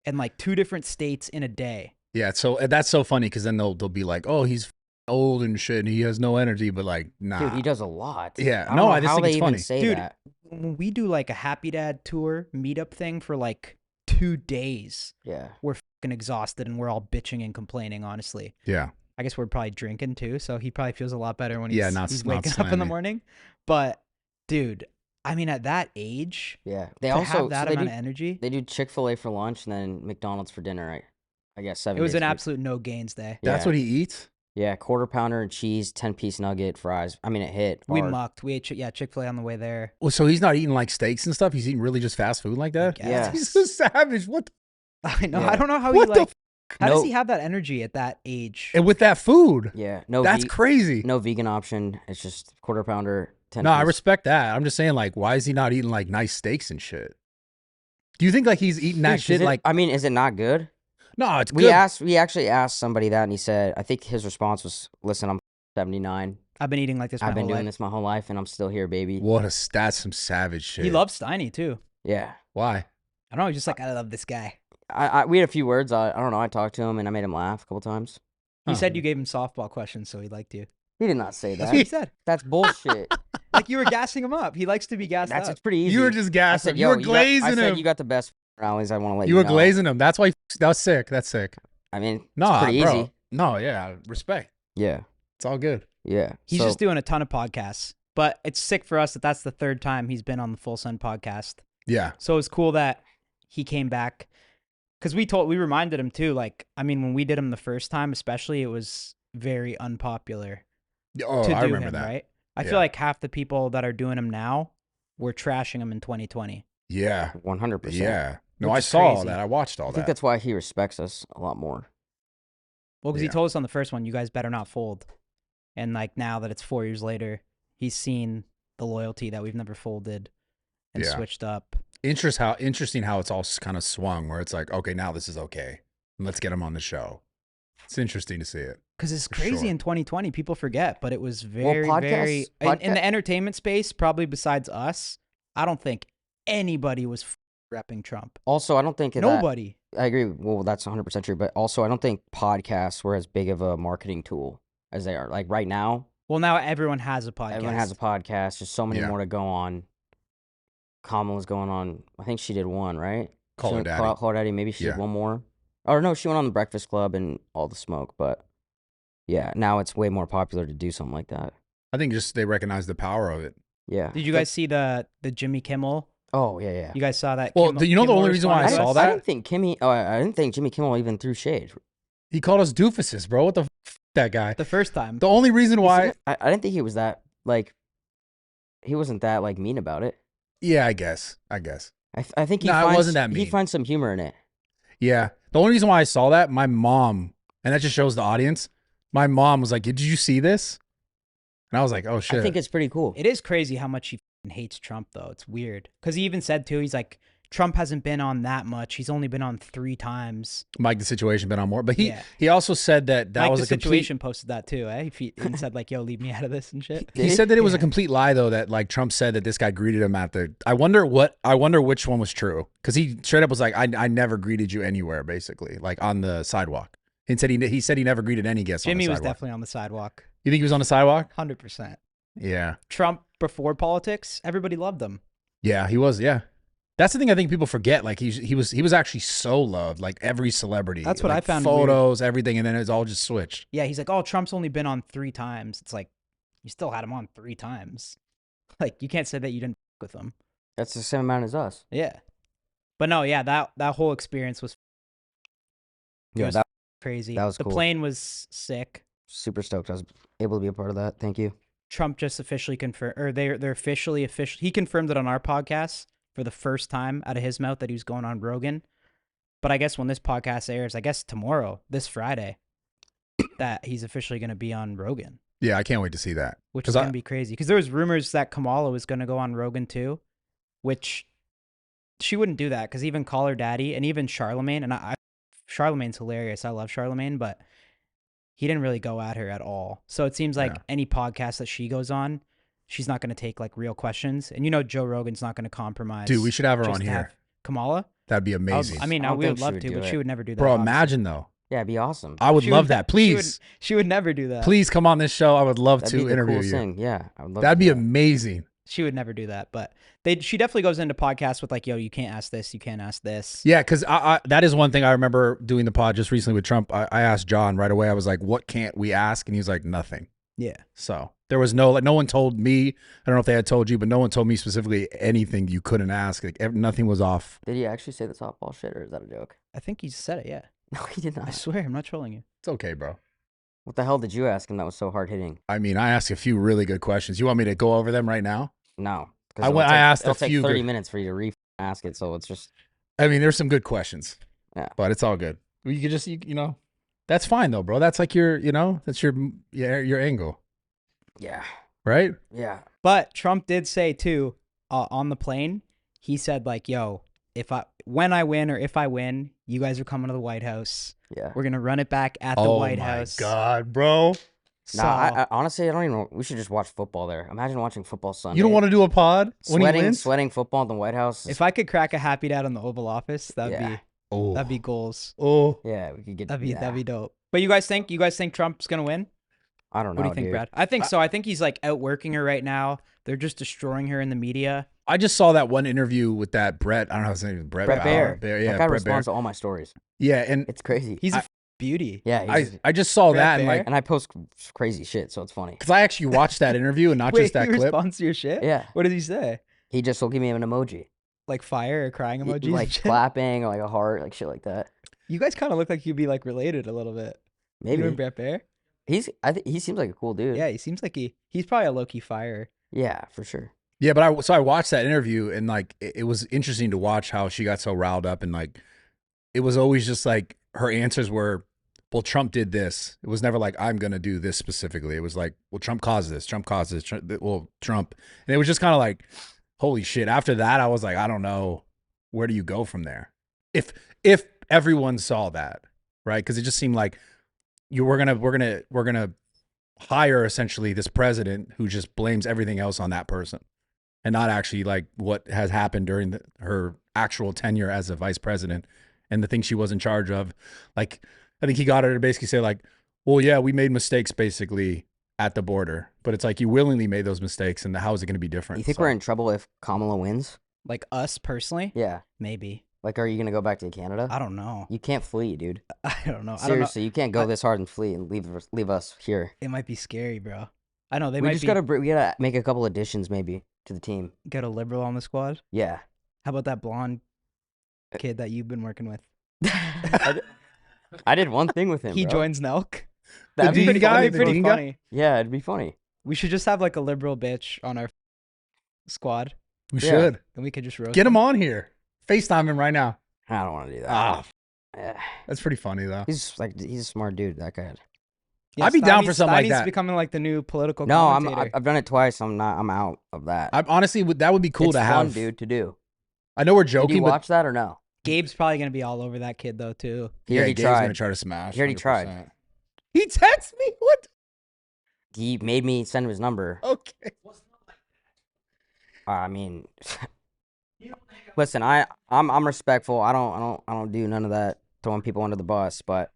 in like 2 different states in a day. Yeah, so that's so funny because then they'll be like, oh, he's old and shit and he has no energy, but like, nah. Dude, he does a lot. Yeah, I don't know I just how think they it's even funny. say Dude, that. when we do like a Happy Dad tour meetup thing for like 2 days, Yeah. we're fucking exhausted and we're all bitching and complaining, honestly. Yeah. I guess we're probably drinking too, so he probably feels a lot better when he's not waking up in the slammy. morning. But dude, I mean, at that age, Yeah. They to also have that amount of energy, they do Chick-fil-A for lunch and then McDonald's for dinner, right? I guess 7 it was days an a week. absolute no gains day. That's Yeah. what he eats? Yeah, quarter pounder and cheese, 10-piece nugget, fries. I mean, it hit. We hard. mucked. We ate Chick-fil-A on the way there. Well, so he's not eating like steaks and stuff? He's eating really just fast food like that? Yeah. He's so savage. What the I know. Yeah. I don't know how What he the like. How does No- he have that energy at that age? And with that food? Yeah. No, That's crazy. no vegan option. It's just quarter pounder, 10 No, I piece. respect that. I'm just saying, like, why is he not eating like nice steaks and shit? Do you think like he's eating that Dude, shit is it- like? I mean, is it not good? No, it's We good. we actually asked somebody that, and he said, I think his response was, "Listen, I'm 79. I've been eating like this. My I've been whole doing life. this my whole life, and I'm still here, baby." That's some savage shit. He loves Steiny too. Yeah. Why? I don't know. He's just like, I love this guy. We had a few words. I don't know. I talked to him, and I made him laugh a couple times. He Huh. said you gave him softball questions, so he liked you. He did not say That's that. what he said. That's bullshit. Like you were gassing him up. He likes to be gassed That's up. it's pretty easy. You were just I gassing. said, You were "Yo, glazing I him. said, you got the best rallies. I want to let You you were know." glazing him. That's why. That was sick. That's sick. I mean, No, it's pretty bro. easy. No, yeah, respect. Yeah. It's all good. Yeah. He's So- just doing a ton of podcasts. But it's sick for us that that's the 3rd time he's been on the Full Sun podcast. Yeah. So it's cool that he came back. Because we reminded him too, like, I mean, when we did him the first time, especially, it was very unpopular Oh, to I do remember him, that. right? I Yeah. feel like half the people that are doing him now were trashing him in 2020. Yeah. 100%. Yeah. No, Which I is saw all crazy. that. I watched all I think that. that's why he respects us a lot more. Well, because he Yeah. told us on the first one, you guys better not fold. And like now that it's 4 years later, he's seen the loyalty that we've never folded and Yeah. switched up. Interesting how it's all kind of swung where it's like, okay, now this is okay. Let's get him on the show. It's interesting to see it. Because it's For crazy sure. in 2020. People forget, but it was very, very... podcasts- In the entertainment space, probably besides us, I don't think anybody was repping Trump. Also, I don't think nobody. I agree. Well, that's 100% true. But also, I don't think podcasts were as big of a marketing tool as they are. Like right now. Well, now everyone has a podcast. Everyone has a podcast. There's so many more to go on. Kamala's going on. I think she did one, right? Call Her Daddy. Call Her Daddy. Maybe she did one more. Or no, she went on the Breakfast Club and all the smoke. But yeah, now it's way more popular to do something like that. I think just they recognize the power of it. Yeah. Did you guys see the Jimmy Kimmel? Oh yeah. You guys saw that? Well, Kimmel, you know the only reason why I saw that? I didn't think Jimmy Kimmel even threw shade. He called us doofuses, bro. What the that guy? The first time. The only reason why I didn't think he was that he wasn't that mean about it. Yeah, I guess. I think it wasn't that mean. He finds some humor in it. Yeah. The only reason why I saw that, my mom, and that just shows the audience, my mom was like, did you see this? And I was like, oh, shit. I think it's pretty cool. It is crazy how much he hates Trump, though. It's weird. Because he even said, too, he's like, Trump hasn't been on that much. He's only been on 3 times. Mike the Situation been on more. But he also said that Mike was the a complete... Situation posted that, too, eh? He said, like, yo, leave me out of this and shit. He said that it was a complete lie, though, that, like, Trump said that this guy greeted him at the... I wonder which one was true. Because he straight up was like, I never greeted you anywhere, basically, like, on the sidewalk. He said he never greeted any guests on the sidewalk. Jimmy was definitely on the sidewalk. You think he was on the sidewalk? 100%. Yeah. Trump, before politics, everybody loved him. Yeah, he was, yeah. That's the thing I think people forget. Like he was actually so loved, like every celebrity. That's what like, I found photos, weird. Everything, and then it's all just switched. Yeah, he's like, oh, Trump's only been on 3 times. It's like, you still had him on 3 times. Like, you can't say that you didn't with him. That's the same amount as us. Yeah. But no, yeah, that whole experience was that crazy. That was the cool. plane was sick. Super stoked I was able to be a part of that. Thank you. Trump just officially confirmed, or they're officially he confirmed it on our podcast for the first time out of his mouth that he was going on Rogan. But I guess when this podcast airs, I guess tomorrow, this Friday, that he's officially going to be on Rogan. Yeah, I can't wait to see that. Which is going to be crazy. Because there was rumors that Kamala was going to go on Rogan too, which she wouldn't do that because even Call Her Daddy and even Charlemagne, and Charlemagne's hilarious. I love Charlemagne, but he didn't really go at her at all. So it seems like any podcast that she goes on, she's not going to take like real questions. And you know Joe Rogan's not going to compromise. Dude, we should have her on here. Kamala? That'd be amazing. I mean, we would love to, but she would never do that. Bro, obviously. imagine though. Yeah, it'd be awesome. I would love that. Please. She would never do that. Please come on this show. I would love That'd to be the interview coolest you. Thing. Yeah, I would love That'd be amazing. She would never do that, but she definitely goes into podcasts with like, yo, you can't ask this, you can't ask this. Yeah, because that is one thing I remember doing the pod just recently with Trump. I asked John right away. I was like, what can't we ask? And he was like, nothing. Yeah. So there was no one told me. I don't know if they had told you, but no one told me specifically anything you couldn't ask. Like nothing was off. Did he actually say the softball shit, or is that a joke? I think he said it. Yeah. No, he did not. I swear, I'm not trolling you. It's okay, bro. What the hell did you ask him that was so hard hitting? I mean, I asked a few really good questions. You want me to go over them right now? No. I asked a few. It'll take 30 minutes for you to ask it, so it's just. I mean, there's some good questions. Yeah. But it's all good. You could just, you know, that's fine though, bro. That's like that's your angle. Yeah. Right? Yeah. But Trump did say too, on the plane, he said like, yo, when I win or if I win, you guys are coming to the White House. Yeah. We're going to run it back at the White House. Oh my God, bro. So, I honestly, I don't even know. We should just watch football there. Imagine watching football Sunday. You don't want to do a pod when he wins? Sweating football at the White House. If I could crack a happy dad on the Oval Office, that'd be goals. Oh. Yeah, we could get that'd be dope. But you guys think Trump's going to win? I don't know. What do you think, Brad? I think so. I think he's like outworking her right now. They're just destroying her in the media. I just saw that one interview with that Brett. I don't know his name. Brett Baer. Yeah, that guy responds to all my stories. Yeah, and it's crazy. He's a beauty. Yeah, I just saw that and I post crazy shit, so it's funny. Because I actually watched that interview and not just that clip. He responds to your shit? Yeah. What does he say? He just will give me an emoji. Like fire or crying emojis? Like clapping or like a heart, like shit like that. You guys kind of look like you'd be like related a little bit. Maybe. You and Brett Baer? I think he seems like a cool dude. Yeah, he seems like he's probably a low-key fire. Yeah, for sure. Yeah, but I watched that interview and like it was interesting to watch how she got so riled up and like it was always just like her answers were, well, Trump did this. It was never like I'm gonna do this specifically. It was like, well, Trump caused this. Trump, and it was just kind of like, holy shit. After that, I was like, I don't know, where do you go from there? If everyone saw that, right? Because it just seemed like we're gonna hire essentially this president who just blames everything else on that person. and not actually like what has happened during her actual tenure as a vice president and the things she was in charge of. Like, I think he got her to basically say like, well, yeah, we made mistakes basically at the border, but it's like you willingly made those mistakes, and how is it going to be different? You think we're in trouble if Kamala wins? Like us personally? Yeah. Maybe. Like, are you going to go back to Canada? I don't know. You can't flee, dude. I don't know. Seriously, you can't go this hard and flee and leave us here. It might be scary, bro. I know. We gotta make a couple additions maybe to the team. Get a liberal on the squad? Yeah. How about that blonde kid that you've been working with? I did one thing with him, He bro. joins Nelk? That'd be Pretty funny. Yeah, it'd be funny. We should just have like a liberal bitch on our squad. We should. And we could just roast Get him on here. FaceTime him right now. I don't want to do that. Yeah. That's pretty funny though. He's a smart dude, that guy. Yeah, I'd be down for something like that. Becoming like the new political No, commentator. I've done it twice. I'm out of that. Honestly, that would be cool It's to have. fun, dude, to do. I know we're Did joking, you watch that or no? Gabe's probably gonna be all over that kid though too. He already Gabe's tried. gonna try to smash. He already 100%. tried. He texted me. What? He made me send him his number. Okay. I mean, listen, I'm respectful. I don't do none of that throwing people under the bus. But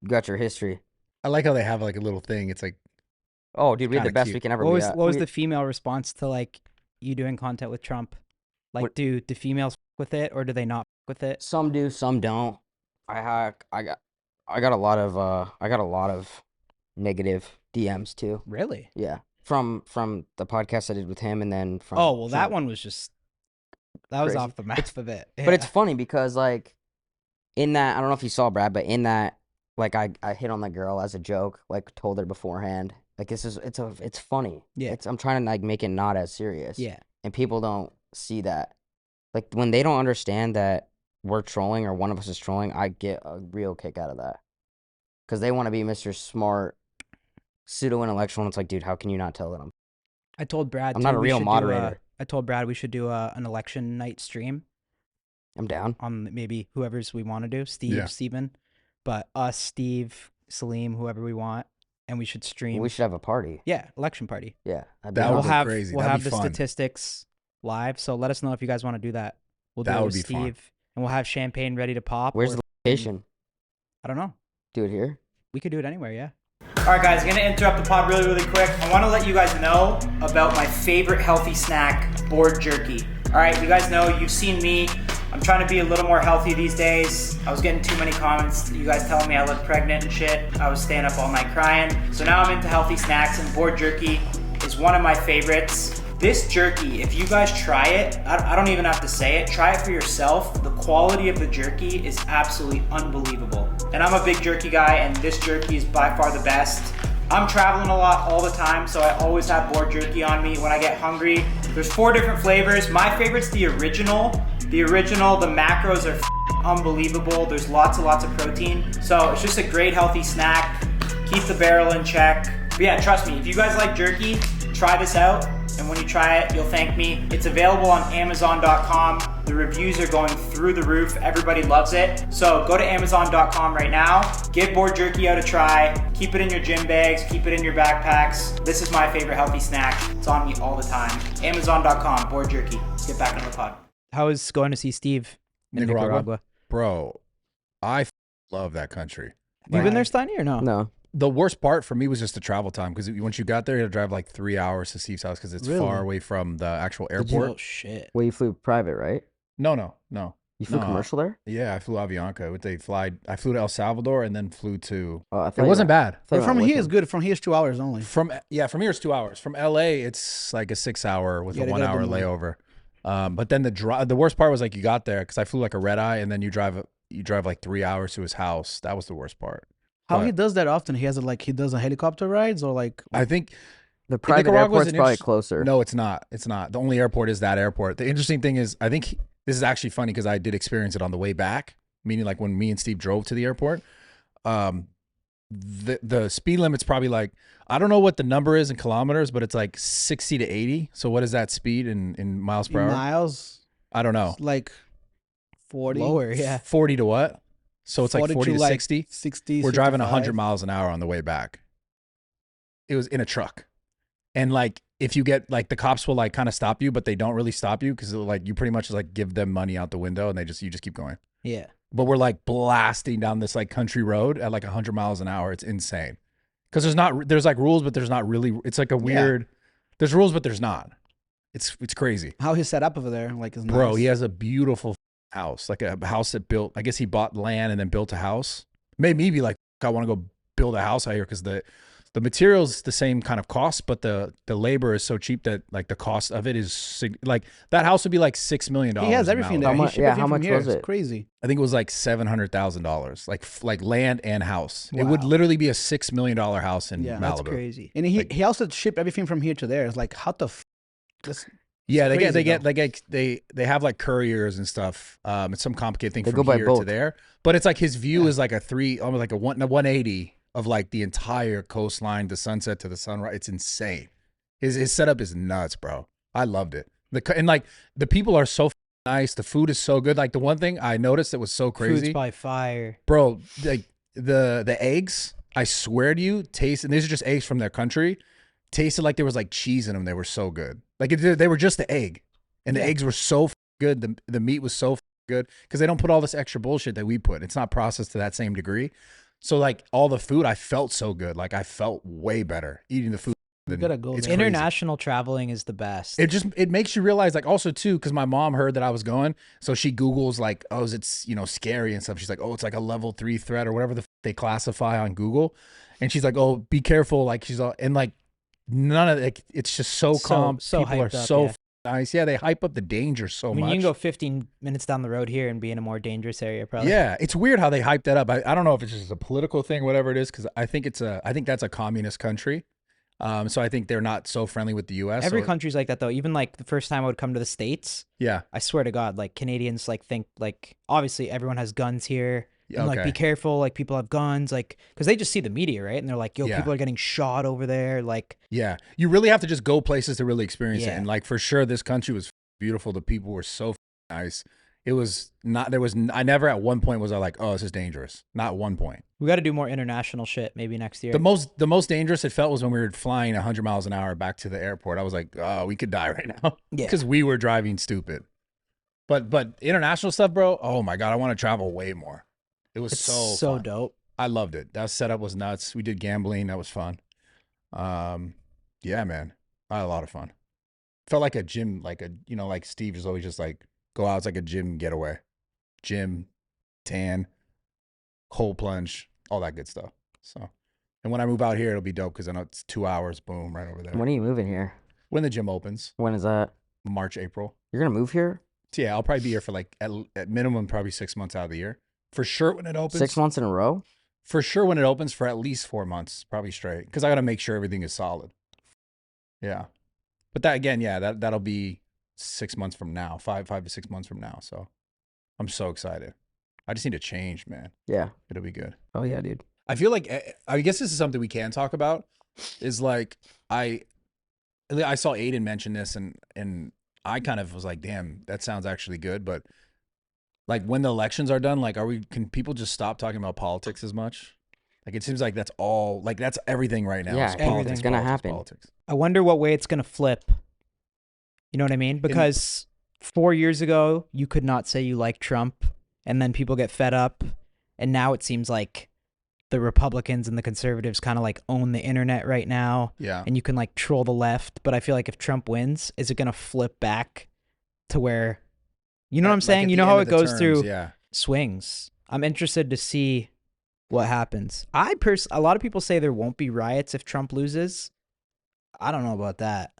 you got your history. I like how they have like a little thing. It's like, oh, dude, we had the Kinda best cute. we can ever. What was the female response to like you doing content with Trump? Like, What- do females with it or do they not with it? Some do, some don't. I got a lot of negative DMs too. Really? Yeah, from the podcast I did with him, and then from. Oh well, that Trump. one was just that was Crazy. off the map a bit. But it's funny because like in that, I don't know if you saw, Brad, but in that, like I hit on that girl as a joke, like told her beforehand. Like it's funny. Yeah. I'm trying to like make it not as serious. Yeah. And people don't see that. Like when they don't understand that we're trolling or one of us is trolling, I get a real kick out of that. Because they want to be Mr. Smart, pseudo-intellectual, and it's like, dude, how can you not tell that I told Brad. I'm not a we real should moderator. I told Brad we should do an election night stream I'm down? on maybe whoever's we want to do. Steve, Yeah. Steven, but us, Steve, Salim, whoever we want, and we should stream. We should have a party. Yeah, election party. Yeah. That'd be That And would we'll be have crazy. we'll That'd have be the fun. statistics live. So let us know if you guys want to do that. We'll do That it would with be fun. Steve, and we'll have champagne ready to pop. Where's or- the location? I don't know. Do it here? We could do it anywhere. Yeah. All right, guys, I'm gonna interrupt the pod really quick. I want to let you guys know about my favorite healthy snack, board jerky. All right, you guys know, you've seen me. I'm trying to be a little more healthy these days. I was getting too many comments, you guys telling me I look pregnant and shit. I was staying up all night crying. So now I'm into healthy snacks, and board jerky is one of my favorites. This jerky, if you guys try it, I don't even have to say it, try it for yourself. The quality of the jerky is absolutely unbelievable. And I'm a big jerky guy, and this jerky is by far the best. I'm traveling a lot all the time, so I always have board jerky on me when I get hungry. There's 4 different flavors. My favorite's the original. The macros are unbelievable. There's lots and lots of protein. So it's just a great healthy snack. Keep the barrel in check. But yeah, trust me, if you guys like jerky, try this out. And when you try it, you'll thank me. It's available on Amazon.com. The reviews are going through the roof. Everybody loves it. So go to Amazon.com right now. Give board jerky out a try. Keep it in your gym bags. Keep it in your backpacks. This is my favorite healthy snack. It's on me all the time. Amazon.com, board jerky. Let's get back on the pod. How is going to see Steve in Nicaragua? Bro, I love that country. Have you been there, Steiny, or no? No. The worst part for me was just the travel time, because once you got there, you had to drive like 3 hours to Steve's house because it's Really? far away from the actual Did you- airport. Oh shit. Well, you flew private, right? No. You flew No. commercial there? Yeah, I flew Avianca. I flew to El Salvador and then flew to. Oh, I It wasn't bad. But from here is good. From here is 2 hours only. From here it's 2 hours. From LA, it's like a 6 hour with Yeah, a they 1 gotta hour do more. layover. But then the worst part was like you got there because I flew like a red eye, and then you drive like 3 hours to his house. That was the worst part. How But he does that often? He has he does a helicopter rides or like. I think The private Nicaragua's airport's an probably interest- closer. No, it's not. It's not. The only airport is that airport. The interesting thing is, I think this is actually funny because I did experience it on the way back, meaning like when me and Steve drove to the airport. The speed limit's probably like, I don't know what the number is in kilometers, but it's like 60 to 80. So what is that speed in miles per hour? miles, I don't know. like 40. Lower, yeah. 40 to what? So it's like 40 to like 60. 60. We're driving 65. 100 miles an hour on the way back. It was in a truck. And like, if you get like the cops will like kind of stop you, but they don't really stop you because like you pretty much like give them money out the window and you just keep going. Yeah. But we're like blasting down this like country road at like 100 miles an hour. It's insane. Because there's like rules, but there's not really. It's like a weird. There's rules, but there's not. It's crazy. How he's set up over there, like, is Bro, nice. he has a beautiful house, like a house that built. I guess he bought land and then built a house. Made me be like, I want to go build a house out here because the material's the same kind of cost, but the labor is so cheap that like the cost of it is like that house would be like $6 million. He has everything there. How much? Yeah, how much was it? It's crazy. I think it was like $700,000, like land and house. Wow. It would literally be a $6 million house in Malibu. That's crazy. And he also shipped everything from here to there. It's like, how the yeah, they have like couriers and stuff. It's some complicated thing from here to there. But it's like his view is like almost like a 180 of like the entire coastline, the sunset to the sunrise. It's insane. His setup is nuts, bro. I loved it. And like the people are so nice. The food is so good. Like the one thing I noticed that was so crazy. Food's by fire, bro. Like the eggs, I swear to you, taste. And these are just eggs from their country. Tasted like there was like cheese in them. They were so good. Like they were just the egg, and the eggs were so good. The meat was so good because they don't put all this extra bullshit that we put. It's not processed to that same degree. So like all the food, I felt so good. Like I felt way better eating the food. You gotta go. International traveling is the best. It makes you realize, like, also too, because my mom heard that I was going, so she Googles like, oh, is it scary and stuff. She's like, oh, it's like a level 3 threat or whatever they classify on Google, and she's like, oh, be careful. Like she's all, and like none of it. It's just so calm. People are so nice. Yeah, they hype up the danger so much. You can go 15 minutes down the road here and be in a more dangerous area, probably. Yeah, it's weird how they hype that up. I don't know if it's just a political thing, whatever it is, because I think that's a communist country. So I think they're not so friendly with the U.S. Every country's like that, though. Even like the first time I would come to the States. Yeah. I swear to God, like Canadians like think like obviously everyone has guns here. And like be careful, like people have guns, like because they just see the media, right? And they're like, yo, people are getting shot over there. Like, yeah, you really have to just go places to really experience it. And like for sure, this country was beautiful. The people were so nice. It was not. I never at one point was I like, oh, this is dangerous. Not one point. We got to do more international shit maybe next year. The most dangerous it felt was when we were flying 100 miles an hour back to the airport. I was like, oh, we could die right now because we were driving stupid. But international stuff, bro. Oh my God, I want to travel way more. It was so fun. Dope. I loved it. That setup was nuts. We did gambling. That was fun. Yeah, man. I had a lot of fun. Felt like a gym, like Steve is always just like, go out. It's like a gym getaway. Gym, tan, cold plunge, all that good stuff. So, and when I move out here, it'll be dope because I know it's 2 hours, boom, right over there. When are you moving here? When the gym opens. When is that? March, April. You're going to move here? So yeah, I'll probably be here for like at minimum probably 6 months out of the year. For sure when it opens. 6 months in a row? For sure when it opens for at least 4 months, probably straight. Because I got to make sure everything is solid. Yeah. But that again, yeah, that'll be 6 months from now, five to 6 months from now. So I'm so excited. I just need to change, man. Yeah. It'll be good. Oh yeah, dude. I feel like, I guess this is something we can talk about, is like, I saw Aiden mention this and I kind of was like, damn, that sounds actually good. But like when the elections are done, like, can people just stop talking about politics as much? Like, it seems like that's all, like, that's everything right now. Yeah, everything's going to happen. Politics. I wonder what way it's going to flip. You know what I mean? Because 4 years ago, you could not say you like Trump, and then people get fed up. And now it seems like the Republicans and the conservatives kind of like own the internet right now. Yeah. And you can like troll the left. But I feel like if Trump wins, is it going to flip back to where, you know what I'm saying? You know how it goes through swings. I'm interested to see what happens. A lot of people say there won't be riots if Trump loses. I don't know about that,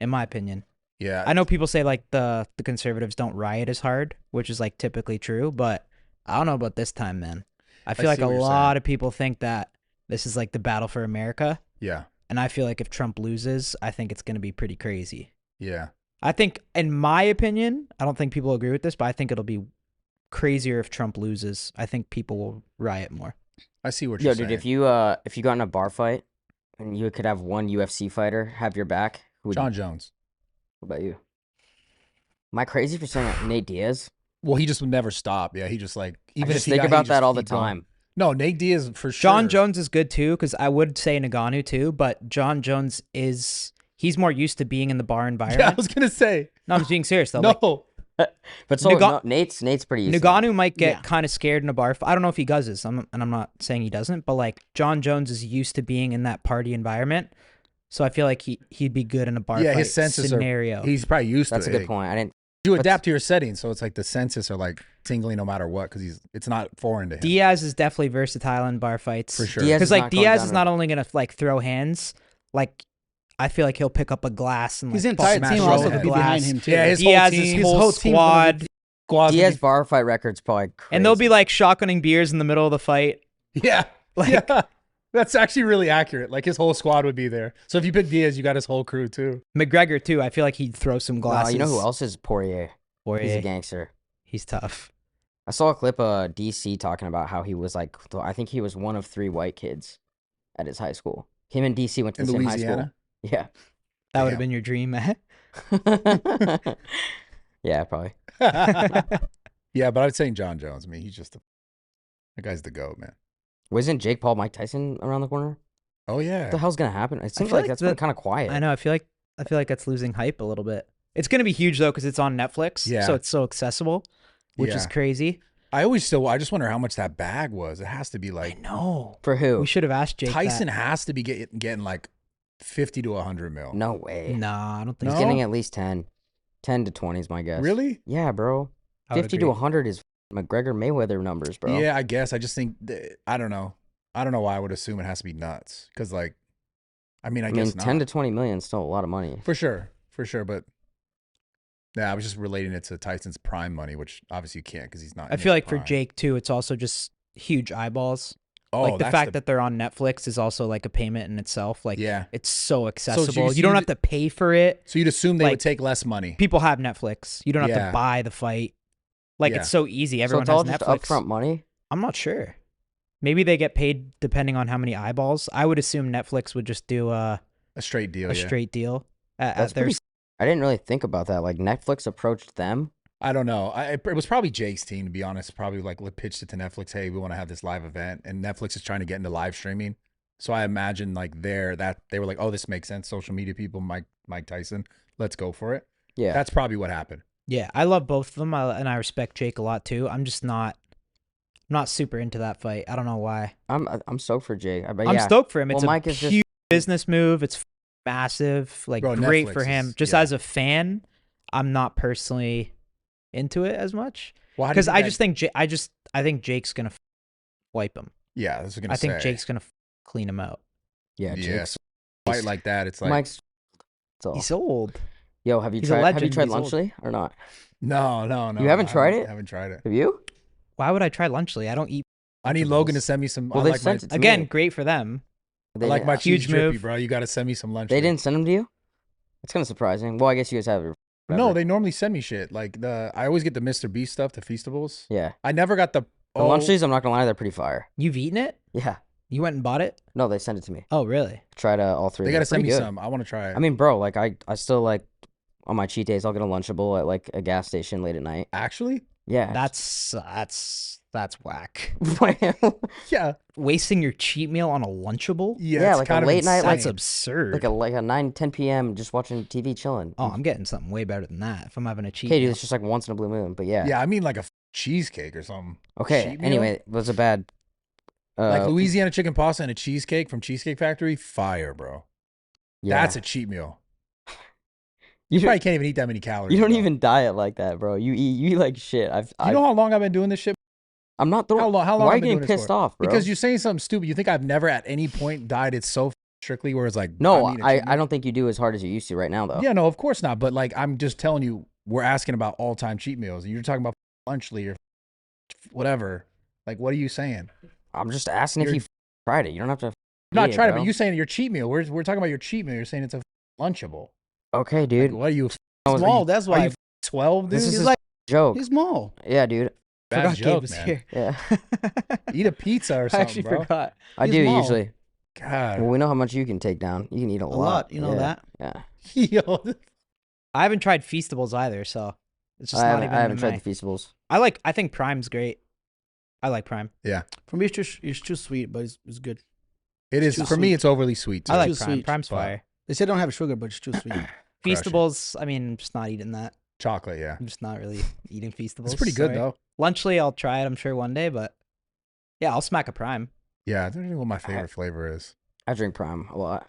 in my opinion. Yeah. I know people say like the conservatives don't riot as hard, which is like typically true, but I don't know about this time, man. I feel like a lot of people think that this is like the battle for America. Yeah. And I feel like if Trump loses, I think it's going to be pretty crazy. Yeah. I think, in my opinion, I don't think people agree with this, but I think it'll be crazier if Trump loses. I think people will riot more. I see what you're saying. Dude, if you got in a bar fight and you could have one UFC fighter have your back, who would John Jones. What about you? Am I crazy for saying Nate Diaz? Well, he just would never stop. Yeah, he just like even I just think about that all the time. No, Nate Diaz for sure. John Jones is good too, because I would say Ngannou too, but John Jones he's more used to being in the bar Yeah, I environment. was gonna say. No, I'm just being serious though. No. But so Nate's pretty used to Ngannou might get kind of scared in a bar. I don't know if he does. I'm not saying he doesn't, but like John Jones is used to being in that party environment, so I feel like he'd be good in a bar fight his senses scenario. He's probably used to it. That's a good point. I didn't. You adapt to your setting, so it's like the senses are like tingling no matter what because it's not foreign to him. Diaz is definitely versatile in bar fights For sure. because like Diaz is not only gonna like throw hands, like I feel like he'll pick up a glass and like his entire smash team your also head. could be behind him too. Yeah, his Diaz's whole squad. Diaz bar fight record's probably crazy. And they'll be like shotgunning beers in the middle of the fight. Yeah. Like, yeah. That's actually really accurate. Like his whole squad would be there. So if you pick Diaz, you got his whole crew too. McGregor too. I feel like he'd throw some glasses. You know who else is Poirier? He's a gangster. He's tough. I saw a clip of DC talking about how he was like, I think he was one of 3 white kids at his high school. Him and DC went to the same high school. Yeah. That would have been your dream, man. Yeah, probably. Yeah, but I'd say John Jones. I mean, he's just that guy's the GOAT, man. Wasn't Jake Paul, Mike Tyson around the corner? Oh yeah. What the hell's gonna happen? It seems feel like like that's been kind of quiet. I know. I feel like that's losing hype a little bit. It's gonna be huge though because it's on Netflix. Yeah. So it's so accessible, which is crazy. I just wonder how much that bag was. It has to be like I know. For who? We should have asked Jake. Tyson has to be getting like 50 to 100 mil. No way. No, I don't think He's so. getting at least 10. 10 to 20 is my guess. Really? Yeah, bro. I would 50 to agree. 100 is McGregor Mayweather numbers, bro. Yeah, I guess. I just think I don't know. I don't know why I would assume it has to be nuts. Because like, I mean, I guess 10 not. to 20 million is still a lot of money. For sure. But yeah, I was just relating it to Tyson's prime money, which obviously you can't because he's not. I feel like for Jake too, it's also just huge eyeballs. Oh, like the fact that they're on Netflix is also like a payment in itself. Like, yeah, it's so accessible. So you don't have to pay for it. So you'd assume they like, would take less money. People have Netflix. You don't have to buy the fight. Like it's so easy. Everyone so it's has all Netflix. just upfront money? I'm not sure. Maybe they get paid depending on how many eyeballs. I would assume Netflix would just do a straight deal. Straight deal. That's pretty. I didn't really think about that. Like Netflix approached them. I don't know. It was probably Jake's team, to be honest. Probably like pitched it to Netflix. Hey, we want to have this live event, and Netflix is trying to get into live streaming. So I imagine like that they were like, oh, this makes sense. Social media people, Mike Tyson, let's go for it. Yeah, that's probably what happened. Yeah, I love both of them, and I respect Jake a lot too. I'm just not super into that fight. I don't know why. I'm stoked for Jake. I'm stoked for him. It's Mike a huge business move. It's massive. Like Bro, great Netflix for him. Just as a fan, I'm not personally into it as much because I think Jake's gonna wipe him. Yeah, that's what I think Jake's gonna clean him out. Yeah, Jake's fight like that. It's like Mike's. He's old. Yo, have you tried Lunchley or not? No. You haven't tried it? I haven't tried it. Have you? Why would I try Lunchley? I don't eat. I need Logan to send me some. Well, they sent it to again, me. great for them. I like my huge cheese drippy, move, bro. You got to send me some lunch. They didn't send them to you? It's kind of surprising. Well, I guess you guys have it. No, they normally send me shit. Like I always get the Mr. Beast stuff, the Feastables. Yeah. I never got the Lunchley's. I'm not gonna lie, they're pretty fire. You've eaten it? Yeah. You went and bought it? No, they sent it to me. Oh, really? Tried all 3. They gotta send me some. I want to try it. I mean, bro, like I still like on my cheat days, I'll get a Lunchable at like a gas station late at night. Actually? Yeah. That's whack. Yeah. Wasting your cheat meal on a Lunchable? Yeah, like a late night. That's absurd. Like a 9, 10 p.m. just watching TV, chilling. Oh, I'm getting something way better than that if I'm having a cheat Okay, meal. dude, it's just like once in a blue moon. But yeah. Yeah, I mean like a cheesecake or something. Okay. Anyway, it was a bad. Like Louisiana chicken pasta and a cheesecake from Cheesecake Factory, fire, bro. Yeah. That's a cheat meal. You probably can't even eat that many calories. You don't even diet like that, bro. You eat like shit. You know how long I've been doing this shit? I'm not throwing. How long why are I've you been getting doing this pissed for? off, bro? Because you're saying something stupid. You think I've never at any point dieted so strictly where it's like no, I don't think you do as hard as you used to right now though. Yeah, no, of course not. But like I'm just telling you, we're asking about all time cheat meals, and you're talking about Lunchley or whatever. Like, what are you saying? I'm just asking if you tried it. You don't have to. I'm not trying it, but you saying your cheat meal. We're talking about your cheat meal. You're saying it's a Lunchable. Okay, dude. Like, what are you? Small. That's why. 12, dude. This is He's a like joke. He's small. Yeah, dude. Bad joke, was man. here. Yeah. Eat a pizza or I something, actually bro. forgot. I He's do small. usually. God. Well, we know how much you can take down. You can eat a lot. You know Yeah. that. Yeah. Yo, I haven't tried Feastables either, so it's just not even. I haven't in tried my- the Feastables. I think Prime's great. I like Prime. yeah, For me, it's too sweet, but it's good. it is. Too For me, sweet. it's overly sweet. Too. I like too Prime. sweet. Prime's But fire. They say don't have sugar, but it's too sweet. Feastables, I mean, I'm just not eating that. Chocolate, yeah. I'm just not really eating Feastables. It's pretty good, though. Lunchly, I'll try it, I'm sure, one day, but yeah, I'll smack a Prime. Yeah, I don't know what my favorite flavor is. I drink Prime a lot.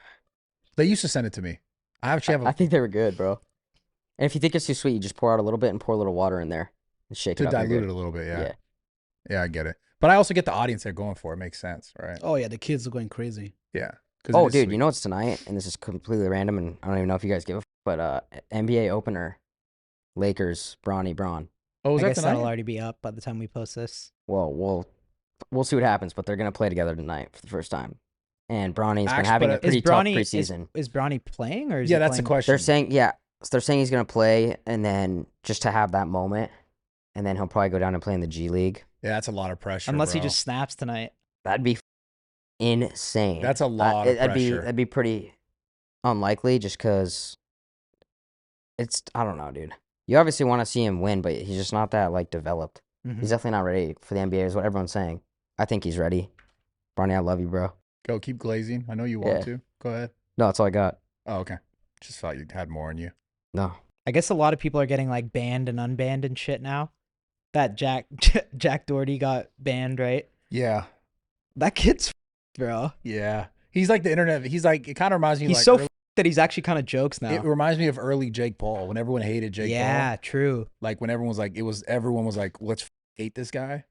They used to send it to me. I think they were good, bro. And if you think it's too sweet, you just pour out a little bit and pour a little water in there and shake it up. To dilute it a little bit, Yeah. Yeah, I get it. But I also get the audience they're going for. It makes sense, right? Oh yeah, the kids are going crazy. Yeah. Oh, dude, you know what's tonight? And this is completely random, and I don't even know if you guys give a but NBA opener, Lakers, Bron. Oh, I guess that'll already be up by the time we post this. Well, we'll see what happens, but they're gonna play together tonight for the first time. And Bronny's been having a pretty tough preseason. Is Bronny playing or is yeah, he that's playing? the question. They're saying he's gonna play, and then just to have that moment, and then he'll probably go down and play in the G League. Yeah, that's a lot of pressure. Unless he just snaps tonight. That'd be insane. That's a lot of pressure. That'd be pretty unlikely, just because I don't know, dude. You obviously want to see him win, but he's just not that like developed. Mm-hmm. He's definitely not ready for the NBA, is what everyone's saying. I think he's ready. Bronny, I love you, bro. Go, keep glazing. I know you want to. Go ahead. No, that's all I got. Oh, okay. Just thought you had more in you. No. I guess a lot of people are getting like banned and unbanned and shit now. That Jack Doherty got banned, right? Yeah. That kid's bro. Yeah. He's like the internet. He's like, it kind of reminds me he's like so that he's actually kind of jokes now. It reminds me of early Jake Paul when everyone hated Jake Paul. Yeah, true. Like when everyone was like, everyone was like, let's hate this guy.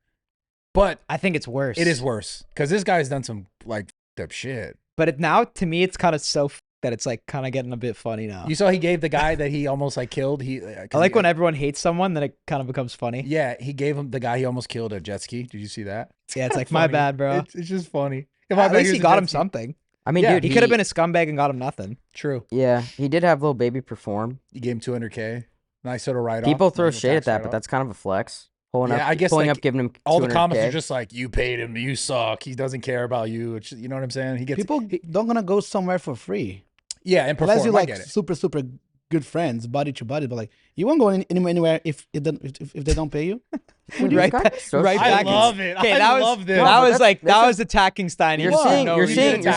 But I think it's worse. It is worse because this guy's done some like up shit. But now to me, it's kind of so that it's like kind of getting a bit funny now. You saw he gave the guy that he almost like killed. I like when everyone hates someone, then it kind of becomes funny. Yeah, he gave him the guy he almost killed a jet ski. Did you see that? Yeah, it's like my bad, bro. It's just funny. At least he got him something. I mean, dude, he could have been a scumbag and got him nothing. True. Yeah, he did have Lil Baby perform. You gave him $200K. Nice little write-off. People throw shade at that, but that's kind of a flex. I guess like, giving him all the comments are just like, you paid him, you suck. He doesn't care about you. It's, you know what I'm saying? People don't gonna go somewhere for free. Yeah, and perform. Unless you like super good friends, body to body, but like you won't go anywhere if they don't pay you. right back. I love it. Okay, I love this. That was attacking Steiny. You're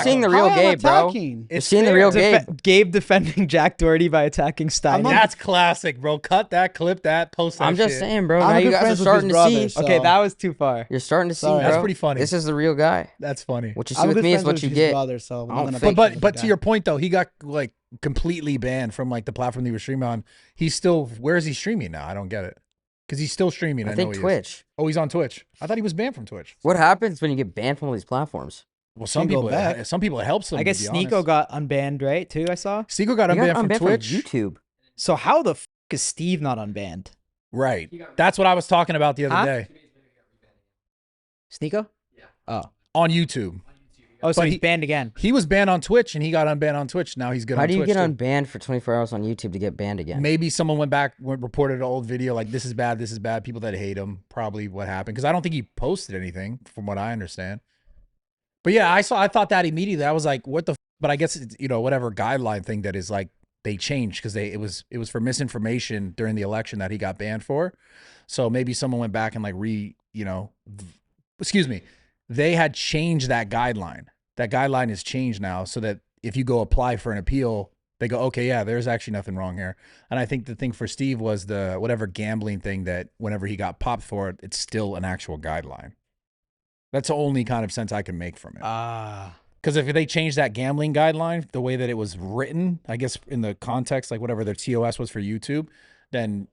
seeing the real Gabe, bro. You're seeing the real Gabe. Gabe defending Jack Doherty by attacking Steiny. That's classic, bro. Cut that, clip that, post that. I'm just shit. saying, bro. Now you guys are starting to see. So. Okay, that was too far. You're starting to see, bro. That's pretty funny. This is the real guy. That's funny. What you see with me is what you get. Brother, so but to your point though, he got like completely banned from like the platform he was streaming on. He's still, where is he streaming now? I don't get it. Because he's still streaming. I think Twitch. Oh, he's on Twitch. I thought he was banned from Twitch. What happens when you get banned from all these platforms? Well, some people it helps them. I guess Sneeko got unbanned, right? Too, I saw. Sneeko got unbanned from Twitch. From YouTube. So how the f is Steve not unbanned? Right. That's what I was talking about the other day. Sneeko? Yeah. Oh. On YouTube. Oh, so he's banned again. He was banned on Twitch, and he got unbanned on Twitch. Now he's good on Twitch. How do you get unbanned for 24 hours on YouTube to get banned again? Maybe someone went back, reported an old video like, this is bad, this is bad. People that hate him, probably what happened. Because I don't think he posted anything, from what I understand. But yeah, I thought that immediately. I was like, what the f? But I guess it's, whatever guideline thing that is like, they changed because it was for misinformation during the election that he got banned for. So maybe someone went back and like excuse me. They had changed that guideline. That guideline has changed now so that if you go apply for an appeal, they go, okay, yeah, there's actually nothing wrong here. And I think the thing for Steve was the whatever gambling thing that whenever he got popped for it, it's still an actual guideline. That's the only kind of sense I can make from it. Because if they change that gambling guideline, the way that it was written, I guess in the context, like whatever their TOS was for YouTube, then,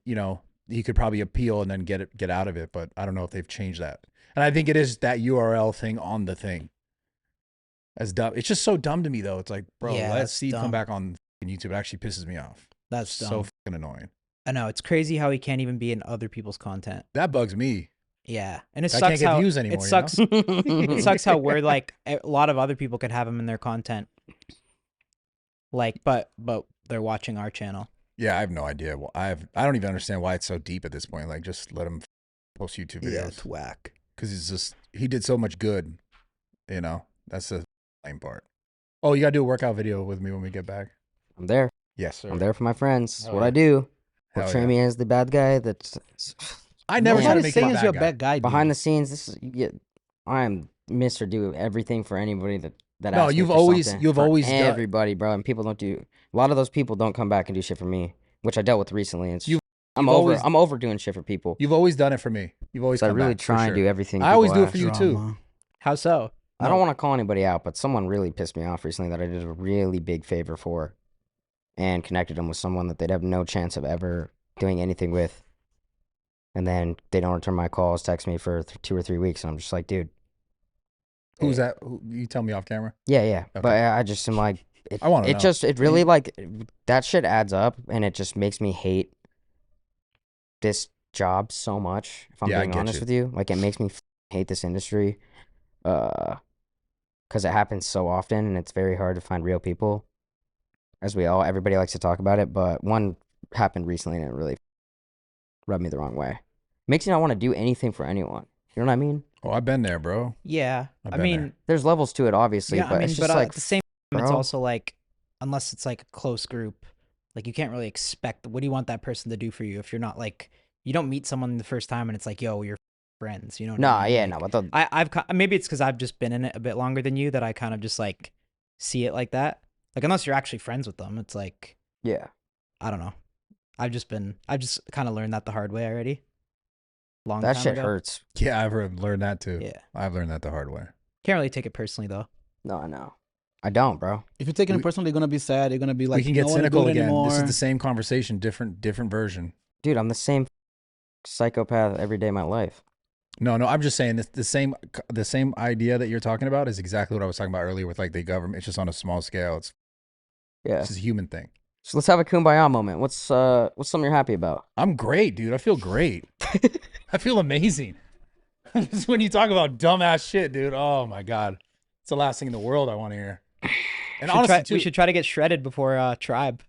he could probably appeal and then get out of it. But I don't know if they've changed that. And I think it is that URL thing on the thing. As dumb. It's just so dumb to me though. It's like, bro, let Steve come back on YouTube. It actually pisses me off. That's so fucking annoying. I know. It's crazy how he can't even be in other people's content. That bugs me. Yeah. And it I sucks can't get how views anymore. It sucks. It sucks how we're like a lot of other people could have him in their content. Like, but they're watching our channel. Yeah, I have no idea. Well, I don't even understand why it's so deep at this point. Like, just let him post YouTube videos. Yeah, it's whack. Because he did so much good. That's the lame part. Oh, you gotta do a workout video with me when we get back. I'm there. Yes, sir. I'm there for my friends. That's what I do. Portray me as the bad guy. I never try to make you a bad guy. Behind the scenes, I am Mr. Do everything for anybody that that No, ask me you've for always- something you've for always done- everybody, bro. And people don't do. A lot of those people don't come back and do shit for me, which I dealt with recently. And I'm over doing shit for people. You've always done it for me. You've always So I come really back, for try and sure. do everything. I always people do it for ask. you too. Drama. How so? I don't want to call anybody out, but someone really pissed me off recently that I did a really big favor for, and connected them with someone that they'd have no chance of ever doing anything with. And then they don't return my calls, text me for 2 or 3 weeks, and I'm just like, dude. Who's that? You tell me off camera. Yeah. Okay. But I just am like, I want to know. it really like that shit adds up, and it just makes me hate this job so much. If I'm Yeah, I being get honest you. with you, like it makes me hate this industry, because it happens so often, and it's very hard to find real people. As everybody likes to talk about it, but one happened recently, and it really rubbed me the wrong way. Makes me not want to do anything for anyone. You know what I mean? Oh, I've been there, bro. Yeah. I've I been mean, there. There's levels to it, obviously, yeah, but it's just like at the same time, it's bro. also like, unless it's like a close group, like you can't really expect, what do you want that person to do for you if you're not like, you don't meet someone the first time and it's like, yo, you're friends, you know what I mean? yeah, Like, no, but the, I've maybe it's because I've just been in it a bit longer than you that I kind of just like see it like that. Like unless you're actually friends with them, it's like, yeah. I don't know. I've just kind of learned that the hard way already. That Time shit ago. hurts. Yeah, I've learned that too. Yeah. I've learned that the hard way. Can't really take it personally though. No, I know. I don't, bro. If you're taking We- it personally, you're gonna be sad. You're gonna be like, we can get "I don't wanna do cynical it again. This is anymore." the same conversation, different version. Dude, I'm the same psychopath every day of my life. No, I'm just saying the same idea that you're talking about is exactly what I was talking about earlier with like the government. It's just on a small scale. It's Yeah. a human thing. So let's have a kumbaya moment. What's something you're happy about? I'm great, dude. I feel great. I feel amazing. Just when you talk about dumbass shit, dude. Oh my god, it's the last thing in the world I want to hear. And honestly, too, We should try to get shredded before Tribe.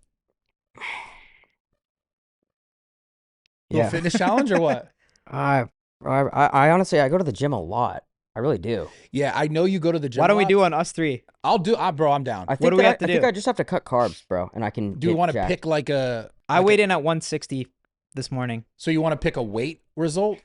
little fitness challenge or what? I honestly, I go to the gym a lot. I really do. Yeah, I know you go to the gym. Why don't a we lot. do on us three? I'll do. Bro, I'm down. I think do we have to I think do? I just have to cut carbs, bro, and I can. Do you get want to jacked. pick like a? I weighed in at 160 this morning. So you want to pick a weight result?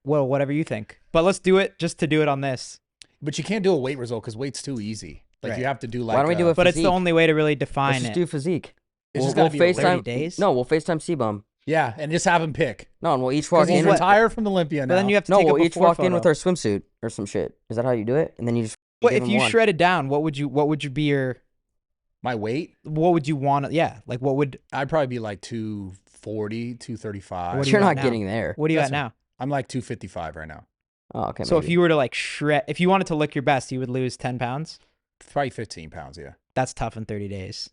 Well, whatever you think. But let's do it just to do it on this. But you can't do a weight result because weight's too easy. Like Right. you have to do like. Why don't we do it? But it's Physique. the only way to really Let's define just it. do physique. It's We'll, just gotta we'll be a 30 FaceTime. days? No, we'll FaceTime C-Bum. Yeah, and just have him pick. No, and we'll each walk Because he's in. retired from Olympia now. But then you have to No, take we'll a each before walk in photo. with our swimsuit or some shit. Is that how you do it? And then you just. What give if him you one. shredded down? What would you be your? My weight, What would you want? Yeah, like what would? I'd probably be like 240, 235. What do You're you not at now? getting there. What are you That's at now? I'm like 255 right now. Oh, okay. So if maybe. you were to like if you wanted to look your best, you would lose 10 pounds. Probably 15 pounds, yeah. That's tough in 30 days.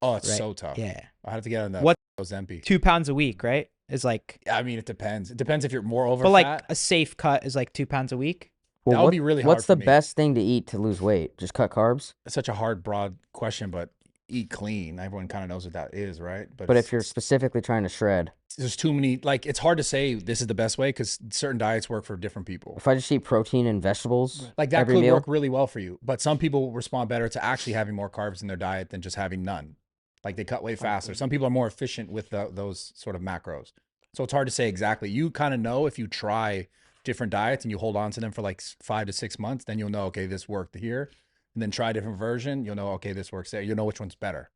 Oh, it's Right. so tough. Yeah, I have to get on the What- Ozempic. 2 pounds a week, right? Is like, I mean, it depends. It depends if you're more over but like fat. a safe cut is like 2 pounds a week. That would be really hard What's for the me. best thing to eat to lose weight? Just cut carbs. It's such a hard, broad question, but eat clean. Everyone kind of knows what that is, right? But it's- if you're specifically trying to shred, there's too many, like, it's hard to say this is the best way because certain diets work for different people. if I just eat protein and vegetables, Like that every could meal, work really well for you, but some people respond better to actually having more carbs in their diet than just having none. Like they cut way faster. Some people are more efficient with those sort of macros. So it's hard to say exactly. You kind of know if you try different diets and you hold on to them for like 5 to 6 months, then you'll know, okay, this worked here. And then try a different version. You'll know, okay, this works there. You'll know which one's better.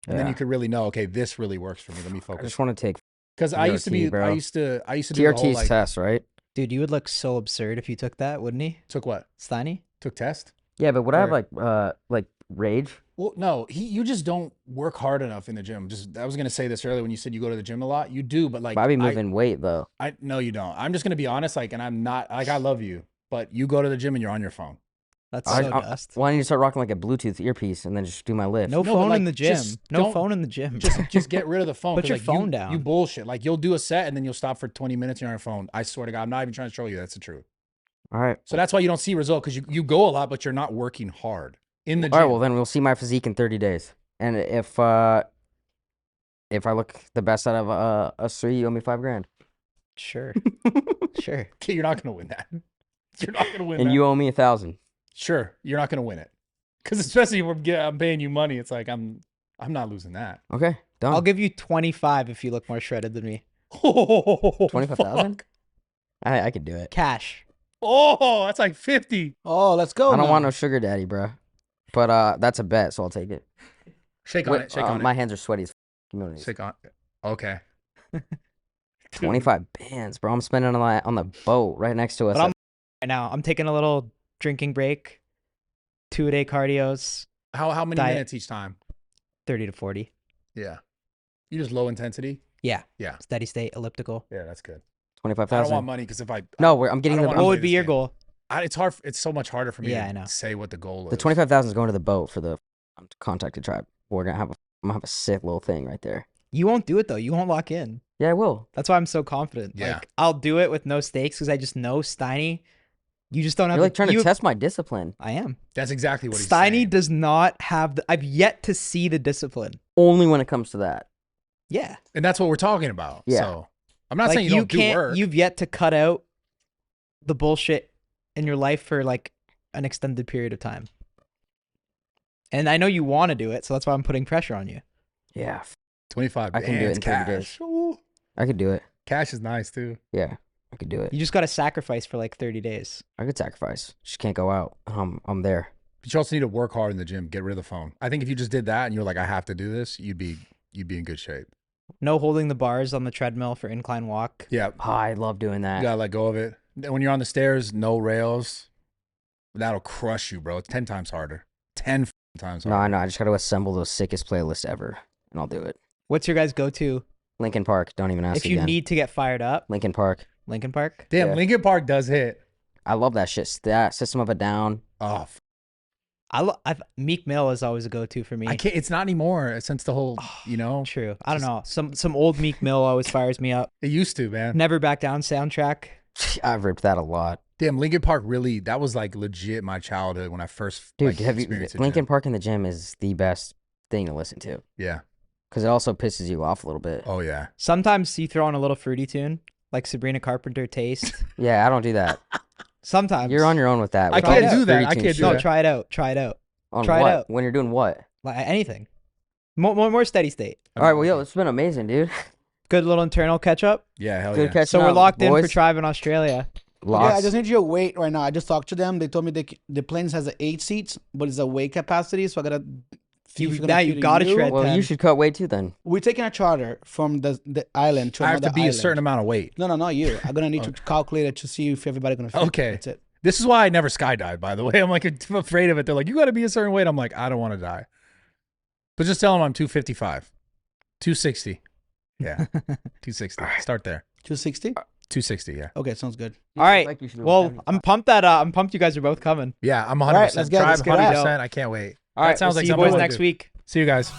And then Yeah. you could really know, okay, this really works for me. Let me I focus. just want to take Because I used to be, TRT, bro. I used to do the whole TRT's like, test, right? Dude, you would look so absurd if you took that, wouldn't he? took what? Steiny? Took test? Yeah, but would I have Or- like rage? Well, no, you just don't work hard enough in the gym. I was gonna say this earlier when you said you go to the gym a lot. You do, but like But I be moving weight though. I no, you don't. I'm just gonna be honest, like, and I'm not like I love you, but you go to the gym and you're on your phone. That's so I, dust. well, I need to start rocking like a Bluetooth earpiece and then just do my lift. No No, but, phone like, in the gym. just No don't- phone in the gym. Just get rid of the phone. Put 'cause, your like, phone you, down. You bullshit. Like you'll do a set and then you'll stop for 20 minutes and you're on your phone. I swear to God, I'm not even trying to troll you. That's the truth. All right. So that's why you don't see result because you go a lot, but you're not working hard in the gym. All right. Well, then we'll see my physique in 30 days. And if I look the best out of us three, you owe me $5,000. Sure. Sure. Okay, you're not gonna win that. You're not gonna win And that. you owe me 1,000. Sure, you're not gonna win it. Because especially if I'm paying you money, it's like I'm not losing that. Okay. Done. I'll give you 25 if you look more shredded than me. 25,000? I could do it. Cash. Oh, that's like 50. Oh, let's go. I don't now. want no sugar daddy, bro. But that's a bet, so I'll take it. Shake on it. Shake on My it. hands are sweaty as f. Shake on it. Okay. 25 bands, bro. I'm spending on the boat right next to us. But right now, I'm taking a little drinking break. 2-a-day cardios. How many minutes each time? 30 to 40. Yeah. You just low intensity? Yeah. Yeah. Steady state, elliptical. Yeah, that's good. 25,000. I don't want money because if I No, I'm getting the. What would be your goal? It's hard. It's so much harder for me I know. to say what the goal is. The 25,000 is going to the boat for the Uncontacted tribe. I'm gonna have a sick little thing right there. You won't do it though. You won't lock in. Yeah, I will. That's why I'm so confident. Yeah. Like I'll do it with no stakes because I just know Steiny. You just don't have. You're like trying to test my discipline. I am. That's exactly what he's Steiny saying. does not have. I've yet to see the discipline. Only when it comes to that. Yeah. And that's what we're talking about. Yeah. So I'm not saying you don't do work. You've yet to cut out the bullshit in your life for like an extended period of time. And I know you want to do it, so that's why I'm putting pressure on you. Yeah. 25. I can do it in 30 days. I could do it. Cash is nice too. Yeah, I could do it. You just got to sacrifice for like 30 days. I could sacrifice. Just can't go out. I'm there. But you also need to work hard in the gym. Get rid of the phone. I think if you just did that and you're like, I have to do this, you'd be in good shape. No holding the bars on the treadmill for incline walk. Yeah. Oh, I love doing that. You gotta let go of it. When you're on the stairs, no rails. That'll crush you, bro. It's 10 times harder. 10 times harder. No, I know. I just got to assemble the sickest playlist ever, and I'll do it. What's your guys' go-to? Linkin Park. Don't even ask If you again. need to get fired up, Linkin Park. Linkin Park. Damn, Yeah. Linkin Park does hit. I love that shit. That System of a Down. Oh, Meek Mill is always a go-to for me. I can't. It's not anymore since the whole, True. I don't know. Some old Meek Mill always fires me up. It used to, man. Never Back Down soundtrack. I've ripped that a lot. Damn, Linkin Park really, that was like legit my childhood when I first Dude, experienced it. Linkin Park in the gym is the best thing to listen to. Yeah. Because it also pisses you off a little bit. Oh, yeah. Sometimes you throw on a little fruity tune, like Sabrina Carpenter Taste. Yeah, I don't do that. Sometimes. You're on your own with that. I can't do that. I can't do No, that. try it out. Try it out. On try what? it out. When you're doing what? Like anything. More steady state. All right, well, yo, it's been amazing, dude. Good little internal catch up. Yeah, hell Good yeah. catching So we're up, locked in boys. for Tribe in Australia. Yeah, Lost. I just need you to wait right now. I just talked to them. They told me the planes has 8 seats, but it's a weight capacity, so I gotta. You gotta shred. Well, 10. you should cut weight too then. We're taking a charter from the island to I have another to be island. a certain amount of weight. No, not you. I'm gonna need to calculate it to see if everybody's gonna fit. Okay. That's it. This is why I never skydive, by the way. I'm like afraid of it. They're like, you got to be a certain weight. I'm like, I don't want to die. But just tell them I'm 255, 260. Yeah, 260. Start there. 260. 260. Yeah. Okay, sounds good. All right. Like you should do Well, 75. I'm pumped that I'm pumped you guys are both coming. Yeah, I'm 100%. All right, let's get it. Tribe, Let's get it out. 100%. I can't wait. All right. That sounds we'll like see you something I boys wanna next do. week. See you guys.